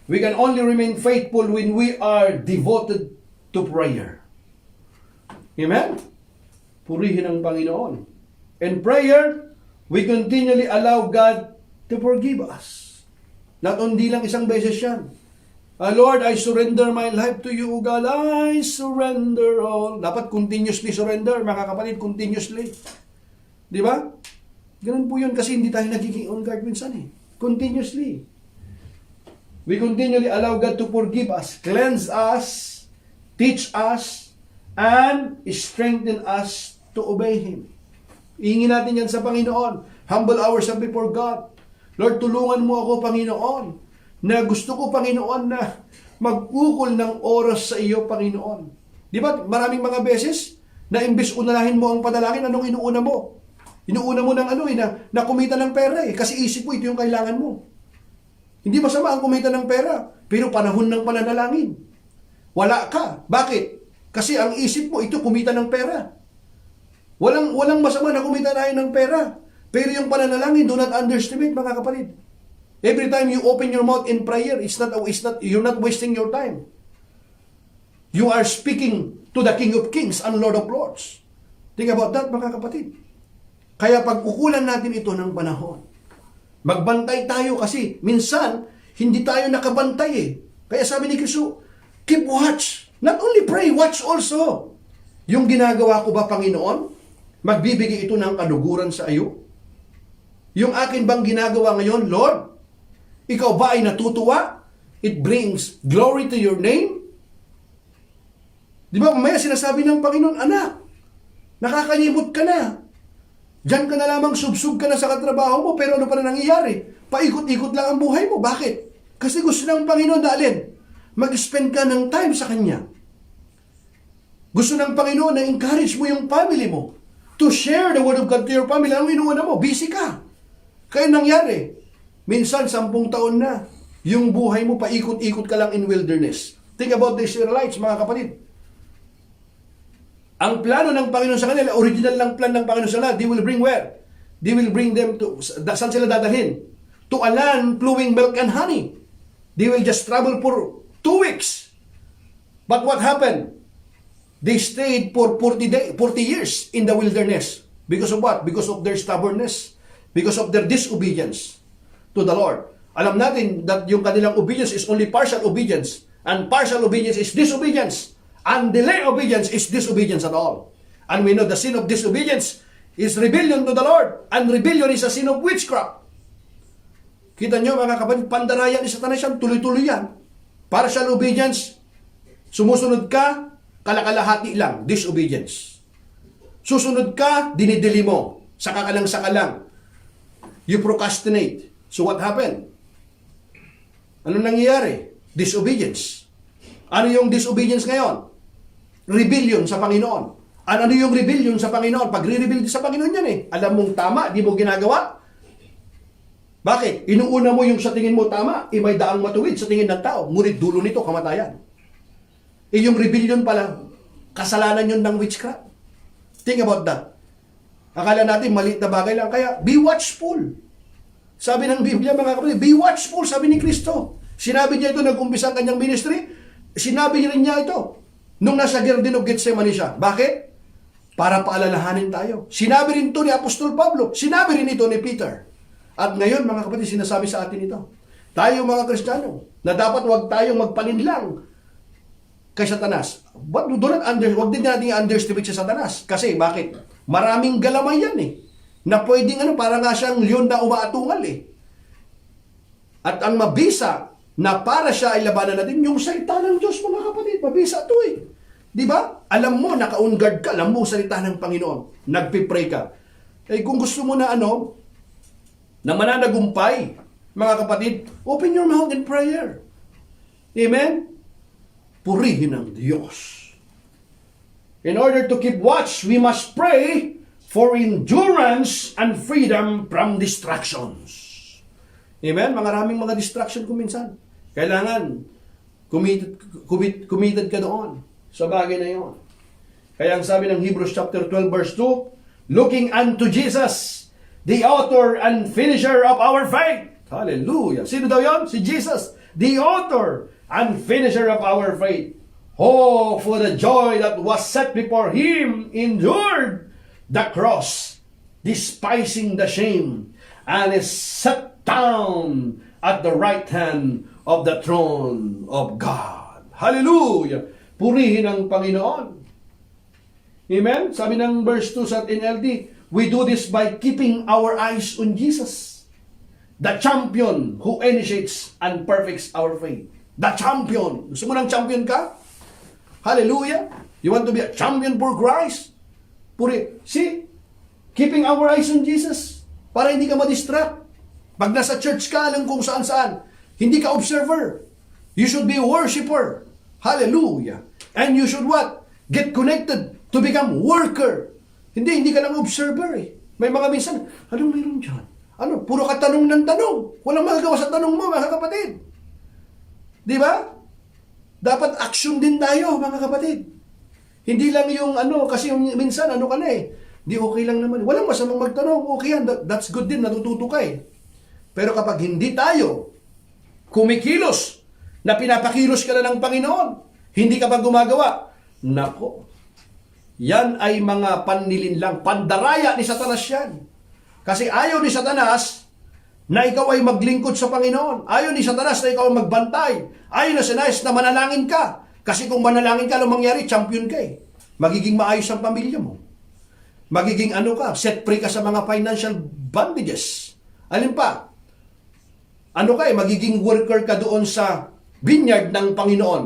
Speaker 2: We can only remain faithful when we are devoted to prayer. Amen? Purihin ang Panginoon. In prayer, we continually allow God to forgive us. Not only lang isang beses yan. Lord, I surrender my life to you, God. I surrender all. Dapat continuously surrender, mga kapatid, continuously. Di ba? Ganun po yun kasi hindi tayo nagiging on guard minsan Continuously. We continually allow God to forgive us, cleanse us, teach us, and strengthen us to obey Him. Iingin natin yan sa Panginoon. Humble ourselves before God. Lord, tulungan mo ako, Panginoon, na gusto ko, Panginoon, na mag-ukol ng oras sa iyo, Panginoon. Di ba, maraming mga beses, na imbes unahin mo ang panalangin, anong inuuna mo? Inuuna mo ng na kumita ng pera kasi isip mo, ito yung kailangan mo. Hindi masama ang kumita ng pera, pero panahon ng pananalangin. Wala ka. Bakit? Kasi ang isip mo, ito kumita ng pera. Walang masama na kumita tayo ng pera. Pero yung pananalangin, do not underestimate, mga kapatid. Every time you open your mouth in prayer, you're not wasting your time. You are speaking to the King of Kings and Lord of Lords. Think about that, mga kapatid. Kaya pag-ukulan natin ito ng panahon, magbantay tayo kasi minsan, hindi tayo nakabantay Kaya sabi ni Kristo, keep watch. Not only pray, watch also. Yung ginagawa ko ba, Panginoon, magbibigay ito ng kaluguran sa iyo? Yung akin bang ginagawa ngayon, Lord, ikaw ba ay natutuwa? It brings glory to your name? Di ba, mamaya sinasabi ng Panginoon, anak, nakakalimot ka na. Diyan ka na lamang subsub ka na sa katrabaho mo, pero ano pa na nangyayari? Paikot-ikot lang ang buhay mo. Bakit? Kasi gusto ng Panginoon daalin, mag-spend ka ng time sa Kanya. Gusto ng Panginoon na encourage mo yung family mo to share the word of God to your family. Ang inuuna mo, busy ka. Kaya nangyari, minsan 10 taon na, yung buhay mo paikot-ikot ka lang in wilderness. Think about the Israelites, mga kapatid. Ang plano ng Panginoon sa kanila, original lang plan ng Panginoon sa kanila, they will bring where? They will bring them to, saan sila dadalhin? To a land flowing milk and honey. They will just travel for 2 weeks. But what happened? They stayed for 40 years in the wilderness. Because of what? Because of their stubbornness. Because of their disobedience to the Lord. Alam natin that yung kanilang obedience is only partial obedience. And partial obedience is disobedience. And delayed obedience is disobedience at all. And we know the sin of disobedience is rebellion to the Lord. And rebellion is a sin of witchcraft. Kita nyo mga kapatid, pandaraya ni Satanas yan, tuloy-tuloy yan. Partial obedience, sumusunod ka, kalakalahati lang, disobedience. Susunod ka, dinidili mo, saka ka lang. You procrastinate. So what happened? Ano nangyayari? Disobedience. Ano yung disobedience ngayon? Rebellion sa Panginoon. Ano yung rebellion sa Panginoon? Pag re-rebel sa Panginoon yan eh. Alam mong tama, di mo ginagawa. Bakit? Inuuna mo yung sa tingin mo tama, may daang matuwid sa tingin ng tao. Ngunit dulo nito, kamatayan. Yung rebellion pala, kasalanan yun ng witchcraft. Think about that. Akala natin maliit na bagay lang. Kaya, be watchful. Sabi ng Biblia, mga kapatid, be watchful, sabi ni Kristo. Sinabi niya ito, nag-umpisa ang kanyang ministry. Sinabi rin niya ito. Nung nasa Garden of Gethsemane siya. Bakit? Para paalalahanin tayo. Sinabi rin ito ni Apostol Pablo. Sinabi rin ito ni Peter. At ngayon, mga kapatid, sinasabi sa atin ito. Tayo mga Kristiyano, na dapat huwag tayong magpalinlang kay Satanas. But huwag din natin i-underestimate si Satanas. Kasi, bakit? Maraming galamay yan eh. Na pwedeng para nga siyang leon na umaatungal eh. At ang mabisa na para siya ay labanan natin, yung salita ng Diyos, mga kapatid. Mabisa ito eh. Di ba? Alam mo, naka-on guard ka. Alam mo, salita ng Panginoon. Nagpipray ka. Eh, kung gusto mo na na mananagumpay, mga kapatid, open your mouth in prayer. Amen? Purihin ang Diyos. In order to keep watch, we must pray for endurance and freedom from distractions. Amen? Maraming mga distraction kung minsan. Kailangan committed ka doon sa bagay na yun. Kaya ang sabi ng Hebrews chapter 12 verse 2, looking unto Jesus, the author and finisher of our faith. Hallelujah. Sino daw yon? Si Jesus. The author and finisher of our faith. Oh, for the joy that was set before him, endured the cross, despising the shame, and is set down at the right hand of the throne of God. Hallelujah. Purihin ang Panginoon. Amen? Sabi ng verse 2 sa NLT, we do this by keeping our eyes on Jesus, the champion who initiates and perfects our faith. The champion. Gusto mo ng champion ka? Hallelujah. You want to be a champion for Christ? See? Keeping our eyes on Jesus. Para hindi ka ma-distract. Pag nasa church ka, alam kung saan-saan. Hindi ka observer. You should be a worshiper. Hallelujah. And you should what? Get connected to become worker. Hindi ka lang observer eh. May mga minsan, anong mayroon dyan? Puro ka tanong ng tanong. Walang magagawa sa tanong mo, mga kapatid. Di ba? Dapat action din tayo, mga kapatid. Hindi lang yung kasi yung minsan, ka na eh. Di okay lang naman. Walang masamang magtanong, okay yan. That's good din, natututo ka eh. Pero kapag hindi tayo kumikilos, na pinapakilos ka na ng Panginoon, hindi ka pa gumagawa, nako, yan ay mga pannilinlang, pandaraya ni Satanas yan. Kasi ayaw ni Satanas na ikaw ay maglingkod sa Panginoon. Ayaw ni Satanas na ikaw ay magbantay. Ayaw na Satanas na manalangin ka. Kasi kung manalangin ka, anong mangyari? Champion ka eh. Magiging maayos ang pamilya mo. Magiging set free ka sa mga financial bondages. Alin pa? Magiging worker ka doon sa vineyard ng Panginoon.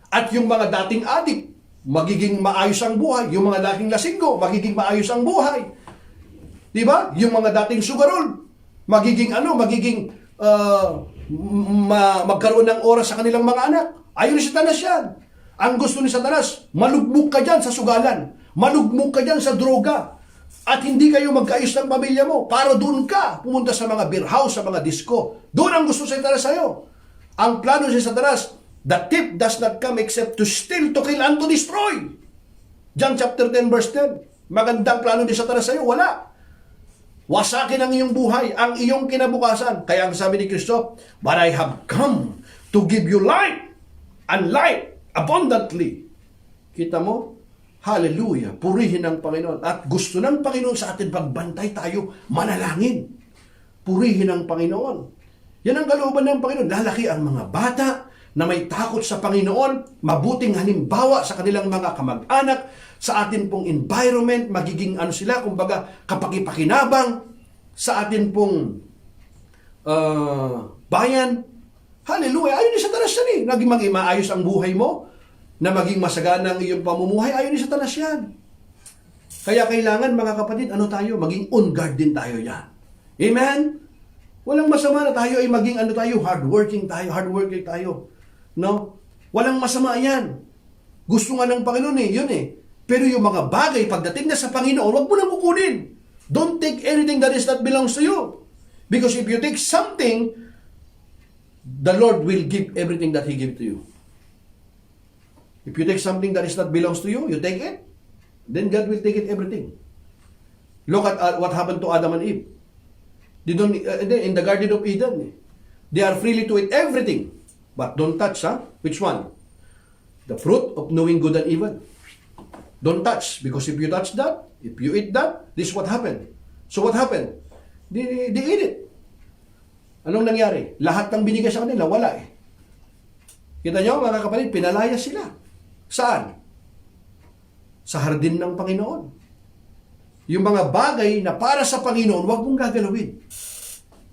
Speaker 2: At yung mga dating adik, magiging maayos ang buhay. Yung mga dating lasinggo, magiging maayos ang buhay. Di ba? Yung mga dating sugarol, magiging magkaroon ng oras sa kanilang mga anak. Ayaw ni Satanas yan. Ang gusto ni Satanas, malugmok ka dyan sa sugalan. Malugmok ka dyan sa droga. At hindi kayo magkaayos ng pamilya mo. Para doon ka pumunta sa mga beer house, sa mga disco. Doon ang gusto sa Satanas sa'yo. Ang plano si Satanas, the thief does not come except to steal, to kill, and to destroy. John chapter 10 verse 10. Magandang plano ni Satanas sa'yo? Wala. Wasakin ang iyong buhay, ang iyong kinabukasan. Kaya ang sabi ni Kristo, but I have come to give you life, and life abundantly. Kita mo? Hallelujah. Purihin ang Panginoon. At gusto ng Panginoon sa atin pagbantay tayo, manalangin. Purihin ang Panginoon. Yan ang kalooban ng Panginoon. Lalaki ang mga bata na may takot sa Panginoon, mabuting halimbawa sa kanilang mga kamag-anak, sa atin pong environment, magiging ano sila, kumbaga kapakipakinabang sa atin pong bayan. Hallelujah! Ayaw ni Satanas yan eh. Naging maging maayos ang buhay mo, na maging masagana ang iyong pamumuhay, ayaw ni Satanas yan. Kaya kailangan, mga kapatid, ano tayo? Maging on guard din tayo yan. Amen? Walang masama na tayo ay maging ano tayo, hardworking tayo. No? Walang masama yan. Gusto nga ng Panginoon eh, yun eh. Pero yung mga bagay, pagdating na sa Panginoon, huwag mo nang kukunin. Don't take anything that is not belongs to you. Because if you take something, the Lord will give everything that He gave to you. If you take something that is not belongs to you, you take it, then God will take it everything. Look at what happened to Adam and Eve. They don't, in the Garden of Eden, they are freely to eat everything. But don't touch, Which one? The fruit of knowing good and evil. Don't touch, because if you touch that, if you eat that, this is what happened. So what happened? They eat it. Anong nangyari? Lahat ng binigay sa kanila, wala eh. Kita nyo, mga kapatid, pinalaya sila. Saan? Sa hardin ng Panginoon. Yung mga bagay na para sa Panginoon, huwag mong gagalawin.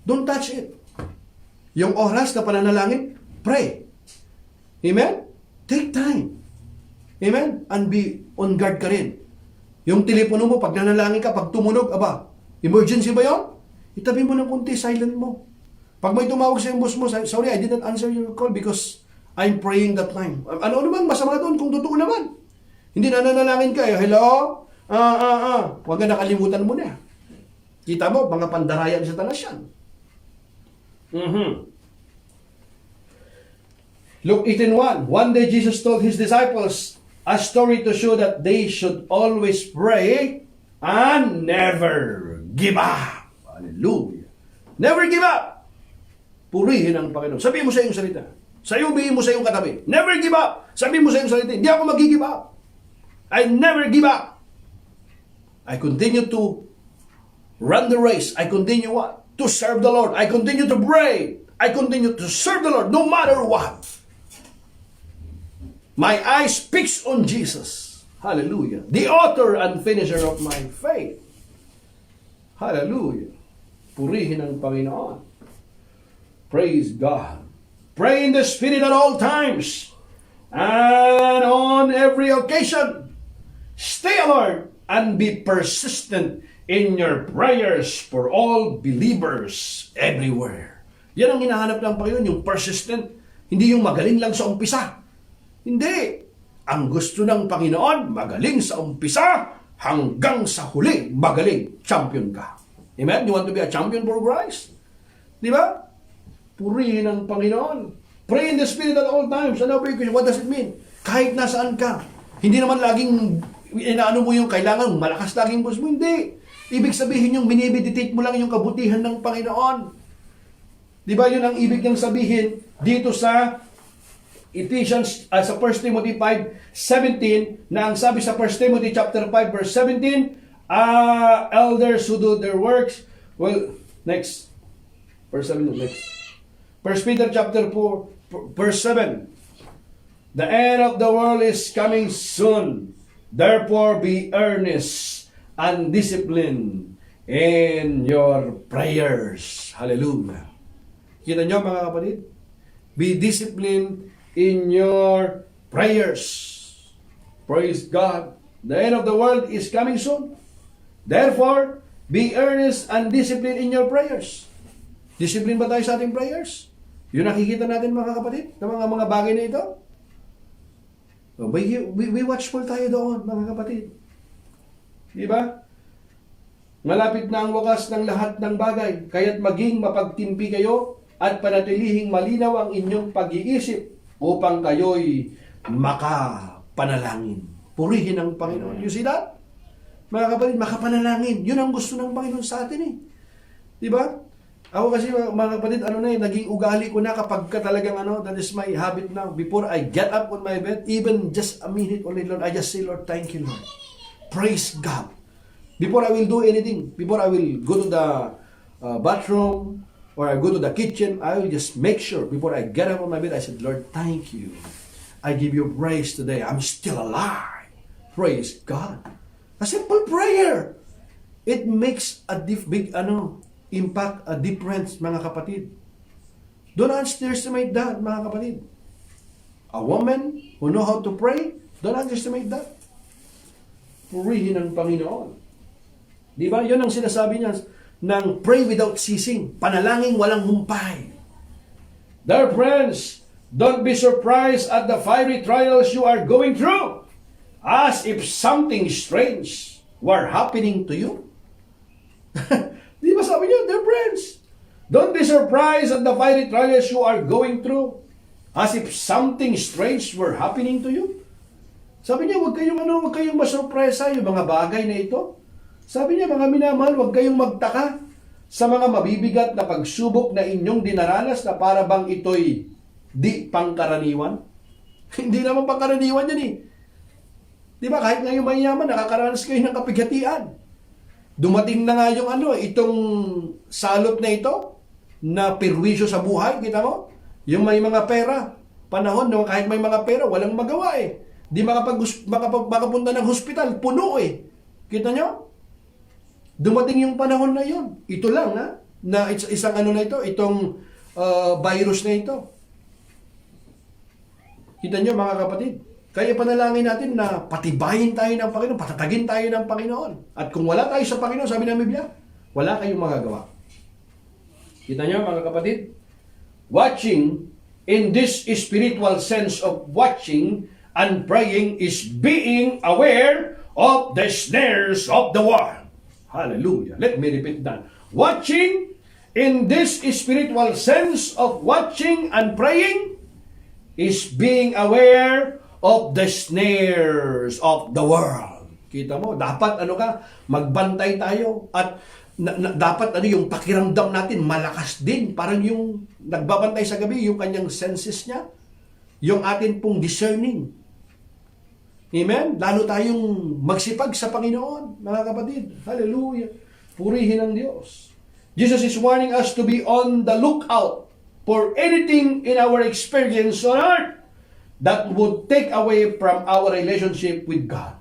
Speaker 2: Don't touch it. Yung oras na pananalangin, pray. Amen? Take time. Amen? And be on guard ka rin. Yung telepono mo, pag nanalangin ka, pag tumunog, emergency ba yun? Itabi mo ng kunti, silent mo. Pag may tumawag sa yung boss mo, sorry, I didn't answer your call because I'm praying that time. Ano naman, masama doon kung totoo naman. Hindi nananalangin ka, hello? Huwag ka nakalimutan mo na. Kita mo, mga pandaraya ni Satanas yan. Luke 18:1. One day Jesus told His disciples a story to show that they should always pray and never give up. Hallelujah. Never give up. Purihin ang Panginoon. Sabihin mo sa iyong salita. Sabihin mo sa iyong katabi. Never give up. Sabihin mo sa iyong salita. Hindi ako mag-give up. I never give up. I continue to run the race. I continue what? To serve the Lord. I continue to pray. I continue to serve the Lord no matter what. My eyes fixed on Jesus. Hallelujah. The author and finisher of my faith. Hallelujah. Purihin ang Panginoon. Praise God. Pray in the Spirit at all times and on every occasion. Stay alert and be persistent in your prayers for all believers everywhere. Yan ang hinahanap ng Panginoon, yung persistent. Hindi yung magaling lang sa umpisa. Hindi. Ang gusto ng Panginoon, magaling sa umpisa hanggang sa huli, magaling. Champion ka. Amen? You want to be a champion for Christ? Di ba? Purihin ang Panginoon. Pray in the Spirit at all times. What does it mean? Kahit nasaan ka. Hindi naman laging inaano mo yung kailangan malakas laging boss mo. Hindi. Ibig sabihin yung binibeditate mo lang yung kabutihan ng Panginoon. Di ba yun ang ibig niyang sabihin dito sa Ephesians, sa 1 Timothy 5:17, na ang sabi sa 1 Timothy chapter 5 verse 17, elders who do their works, well, next, verse 17, next. 1 Peter chapter 4 verse 7, the end of the world is coming soon, therefore be earnest and disciplined in your prayers. Hallelujah. Kita nyo mga kapatid? Be disciplined in your prayers. Praise God. The end of the world is coming soon. Therefore, be earnest and disciplined in your prayers. Discipline ba tayo sa ating prayers? Yun nakikita natin mga kapatid, ng mga bagay na ito. We watchful tayo doon, mga kapatid. Di ba? Malapit na ang wakas ng lahat ng bagay, kaya't maging mapagtimpi kayo at panatilihing malinaw ang inyong pag-iisip upang kayo'y makapanalangin. Purihin ang Panginoon. You see that? Mga kapatid, makapanalangin. Yun ang gusto ng Panginoon sa atin eh. Di ba? Ako kasi mga kapatid, naging ugali ko na kapag ka talagang that is my habit now. Before I get up on my bed, even just a minute only, Lord, I just say, Lord, thank you, Lord. Praise God. Before I will do anything, before I will go to the bathroom, or I go to the kitchen, I will just make sure, before I get up on my bed, I said, Lord, thank you. I give you praise today. I'm still alive. Praise God. A simple prayer. It makes a big impact, a difference, mga kapatid. Don't underestimate that, mga kapatid. A woman who know how to pray, don't underestimate that. Purihin ang Panginoon. Di ba? Yun ang sinasabi niya ng pray without ceasing. Panalangin walang humpay. Dear friends, don't be surprised at the fiery trials you are going through, as if something strange were happening to you. Di ba sabi niya, dear friends, don't be surprised at the fiery trials you are going through, as if something strange were happening to you. Sabi niya, huwag kayong masurpresa yung mga bagay na ito. Sabi niya, mga minamahal, huwag kayong magtaka sa mga mabibigat na pagsubok na inyong dinaranas na para bang ito'y di pangkaraniwan. Hindi naman pangkaraniwan yan eh. Di ba, kahit ngayong mayaman, nakakaranas kayo ng kapighatian. Dumating na nga yung itong salot na ito, na perwisyo sa buhay, kita mo? Yung may mga pera, panahon na kahit may mga pera, walang magawa eh. Di makapunta ng hospital, puno eh. Kita nyo? Dumating yung panahon na yun. Ito lang na isang na ito, itong virus na ito. Kita nyo mga kapatid? Kaya panalangin natin na patibayin tayo ng Panginoon, patatagin tayo ng Panginoon. At kung wala tayo sa Panginoon, sabi ng Biblia, wala kayong magagawa. Kita nyo mga kapatid? Watching, in this spiritual sense of watching and praying, is being aware of the snares of the world. Hallelujah. Let me repeat that. Watching, in this spiritual sense of watching and praying, is being aware of the snares of the world. Kita mo, dapat magbantay tayo at dapat yung pakiramdam natin malakas din. Parang yung nagbabantay sa gabi, yung kanyang senses niya, yung atin pong discerning. Amen? Lalo tayong magsipag sa Panginoon, mga kapatid. Hallelujah. Purihin ang Diyos. Jesus is warning us to be on the lookout for anything in our experience on earth that would take away from our relationship with God.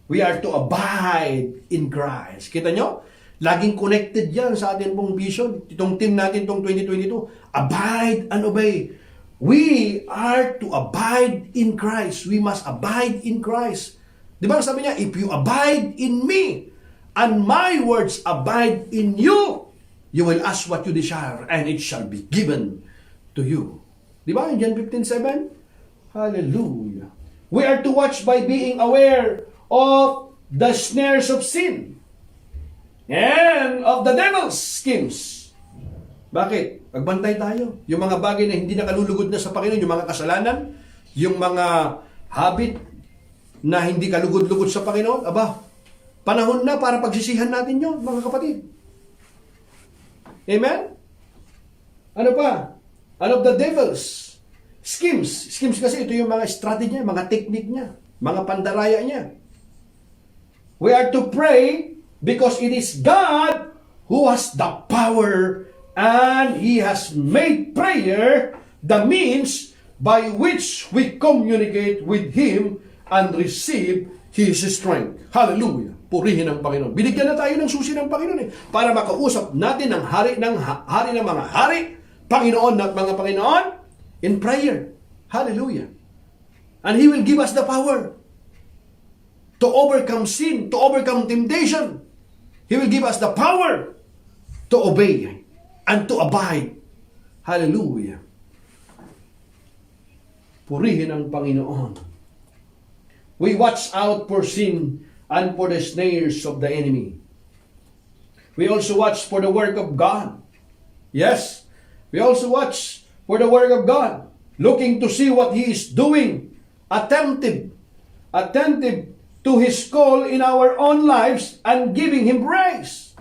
Speaker 2: We are to abide in Christ. Kita nyo? Laging connected yan sa atin pong vision. Itong team natin, itong 2022. Abide and obey. We are to abide in Christ. We must abide in Christ. Di ba sabi niya, if you abide in me, and my words abide in you, you will ask what you desire, and it shall be given to you. Di ba? In John 15:7? Hallelujah. We are to watch by being aware of the snares of sin and of the devil's schemes. Bakit? Magbantay tayo. Yung mga bagay na hindi nakalulugod na sa Panginoon, yung mga kasalanan, yung mga habit na hindi kalugod-lugod sa Panginoon, panahon na para pagsisihan natin yun, mga kapatid. Amen? Ano pa? Ano of the devil's schemes. Schemes kasi ito yung mga strategy niya, mga technique niya, mga pandaraya niya. We are to pray because it is God who has the power, and He has made prayer the means by which we communicate with Him and receive His strength. Hallelujah! Purihin ang Panginoon. Binigyan na tayo ng susi ng Panginoon para makausap natin ang hari ng mga hari, Panginoon at mga Panginoon in prayer. Hallelujah! And He will give us the power to overcome sin, to overcome temptation. He will give us the power to obey and to abide. Hallelujah. Purihin ang Panginoon. We watch out for sin and for the snares of the enemy. We also watch for the work of God. Yes, we also watch for the work of God, looking to see what He is doing, attentive
Speaker 1: attentive to His call in our own lives and giving Him praise.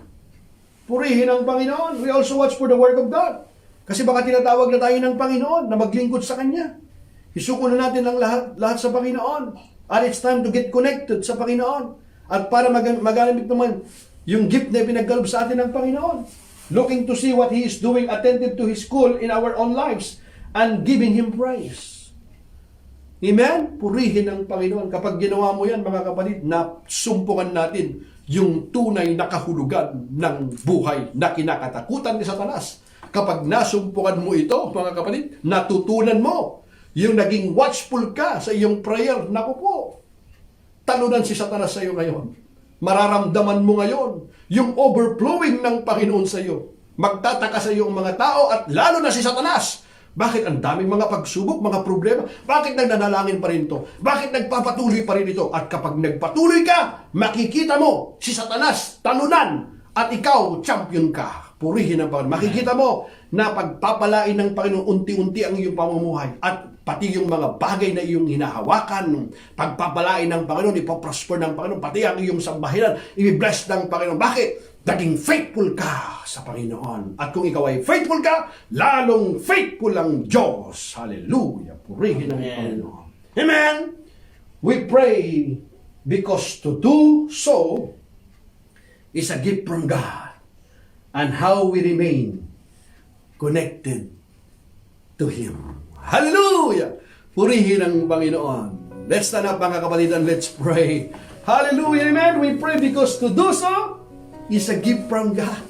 Speaker 1: Purihin ang Panginoon. We also watch for the Word of God. Kasi baka tinatawag na tayo ng Panginoon na maglingkod sa Kanya. Isuko na natin ang lahat sa Panginoon. And it's time to get connected sa Panginoon. At para magamit naman yung gift na pinagkaloob sa atin ng Panginoon. Looking to see what He is doing, attentive to His call in our own lives, and giving Him praise. Amen? Purihin ang Panginoon. Kapag ginawa mo yan, mga kapatid, nasumpukan natin yung tunay na kahulugan ng buhay na kinakatakutan ni Satanas. Kapag nasumpukan mo ito, mga kapatid, natutunan mo yung naging watchful ka sa iyong prayer. Naku po, talunan si Satanas sa iyo ngayon. Mararamdaman mo ngayon yung overflowing ng Panginoon sa iyo. Magtataka sa iyo ang mga tao at lalo na si Satanas. Bakit ang daming mga pagsubok, mga problema? Bakit nagnanalangin pa rin ito? Bakit nagpapatuloy pa rin ito? At kapag nagpatuloy ka, makikita mo si Satanas talunan at ikaw champion ka. Purihin ang Panginoon. Makikita mo na pagpapalain ng Panginoon unti-unti ang iyong pamumuhay at pati yung mga bagay na iyong hinahawakan, pagpapalain ng Panginoon, ipoprosper ng Panginoon, pati ang iyong sambahinan, i-bless ng Panginoon. Bakit? Naging faithful ka sa Panginoon. At kung ikaw ay faithful ka, lalong faithful ang Diyos. Hallelujah. Purihin ang Panginoon. Amen. We pray because to do so is a gift from God. And how we remain connected to Him. Hallelujah! Purihin ang Panginoon. Let's stand up, mga kapatid, and let's pray. Hallelujah! Amen! We pray because to do so is a gift from God.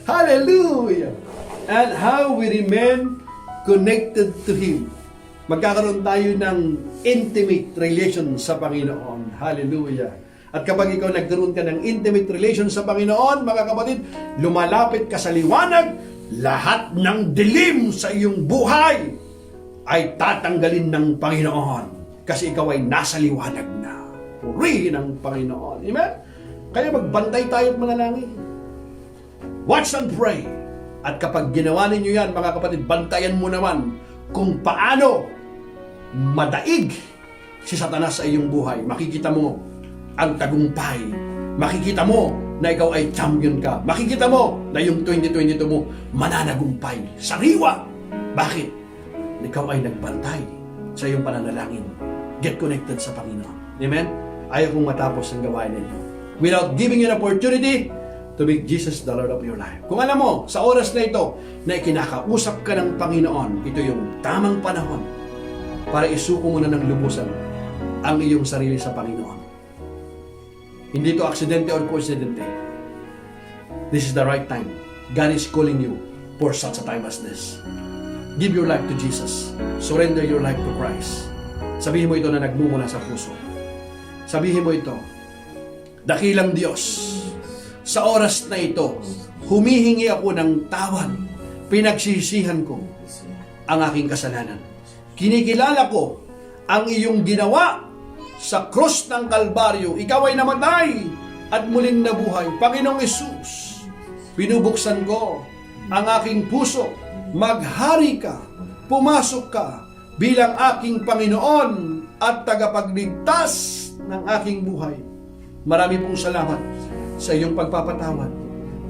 Speaker 1: Hallelujah! And how we remain connected to Him. Magkakaroon tayo ng intimate relation sa Panginoon. Hallelujah! At kapag ikaw nagkaroon ka ng intimate relation sa Panginoon, mga kapatid, lumalapit ka sa liwanag, lahat ng dilim sa iyong buhay ay tatanggalin ng Panginoon. Kasi ikaw ay nasa liwanag na. Purihin ang Panginoon. Amen? Kaya magbantay tayo at manalangin. Watch and pray. At kapag ginawa ninyo yan, mga kapatid, bantayan mo naman kung paano madaig si Satanas sa iyong buhay. Makikita mo ang tagumpay. Makikita mo na ikaw ay champion ka. Makikita mo na yung 2022 mo mananagumpay. Sariwa! Bakit? Ikaw ay nagbantay sa iyong pananalangin. Get connected sa Panginoon. Amen? Ayaw kong matapos ang gawain ninyo without giving you an opportunity to make Jesus the Lord of your life. Kung alam mo, sa oras na ito, na ikinakausap ka ng Panginoon, ito yung tamang panahon para isuko mo na ng lubusan ang iyong sarili sa Panginoon. Hindi ito aksidente or coincidente. This is the right time. God is calling you for such a time as this. Give your life to Jesus. Surrender your life to Christ. Sabihin mo ito na nagmumula sa puso. Sabihin mo ito, dakilang Diyos, sa oras na ito, humihingi ako ng tawad. Pinagsisihan ko ang aking kasalanan. Kinikilala ko ang iyong ginawa sa krus ng Kalbaryo. Ikaw ay namatay at muling nabuhay. Panginoong Hesus, pinubuksan ko ang aking puso. Maghari ka, pumasok ka bilang aking Panginoon at tagapagligtas ng aking buhay. Marami pong salamat sa iyong pagpapatawad,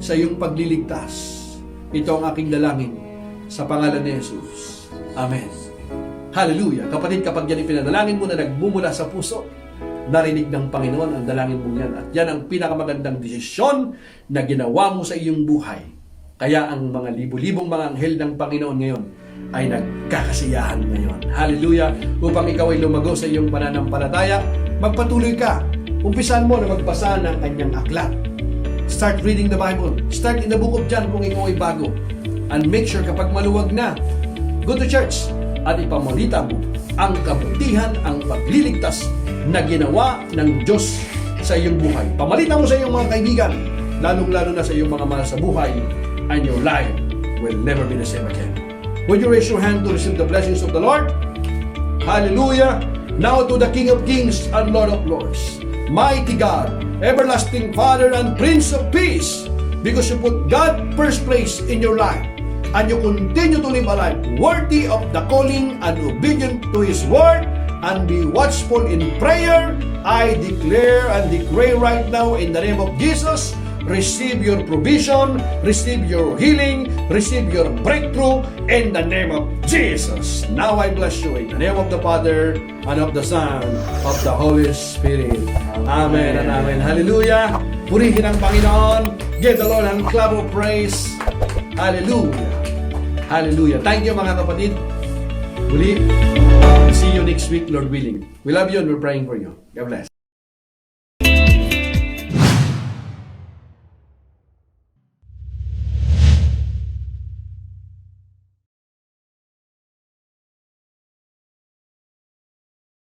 Speaker 1: sa iyong pagliligtas. Ito ang aking dalangin sa pangalan ni Jesus. Amen. Hallelujah. Kapatid, kapag yan ipinanalangin mo na nagmumula sa puso, narinig ng Panginoon ang dalangin mo yan. At yan ang pinakamagandang desisyon na ginawa mo sa iyong buhay. Kaya ang mga libu-libong mga anghel ng Panginoon ngayon ay nagkakasiyahan ngayon. Hallelujah. Upang ikaw ay lumago sa iyong pananampalataya, magpatuloy ka. Umpisan mo na magbasa ng kanyang aklat. Start reading the Bible. Start in the book of John kung ikaw ay bago. And make sure kapag maluwag na, go to church at ipamalita mo ang kabutihan, ang pagliligtas na ginawa ng Diyos sa iyong buhay. Pamalita mo sa iyong mga kaibigan, lalong-lalo na sa iyong mga mahal sa buhay, and your life will never be the same again. Would you raise your hand to receive the blessings of the Lord? Hallelujah! Now to the King of Kings and Lord of Lords, mighty God, everlasting Father and Prince of Peace, because you put God first place in your life, and you continue to live a life worthy of the calling and obedient to His word.
Speaker 2: and be watchful in prayer. I declare and decree right now in the name of Jesus, receive your provision, receive your healing, receive your breakthrough in the name of Jesus. Now I bless you in the name of the Father and of the Son, of the Holy Spirit. Amen and amen. Hallelujah. Purihin ang Panginoon. Give the Lord a clap of praise. Hallelujah. Hallelujah. Thank you mga kapatid. Muli, see you next week, Lord willing. We love you and we're praying for you. God bless.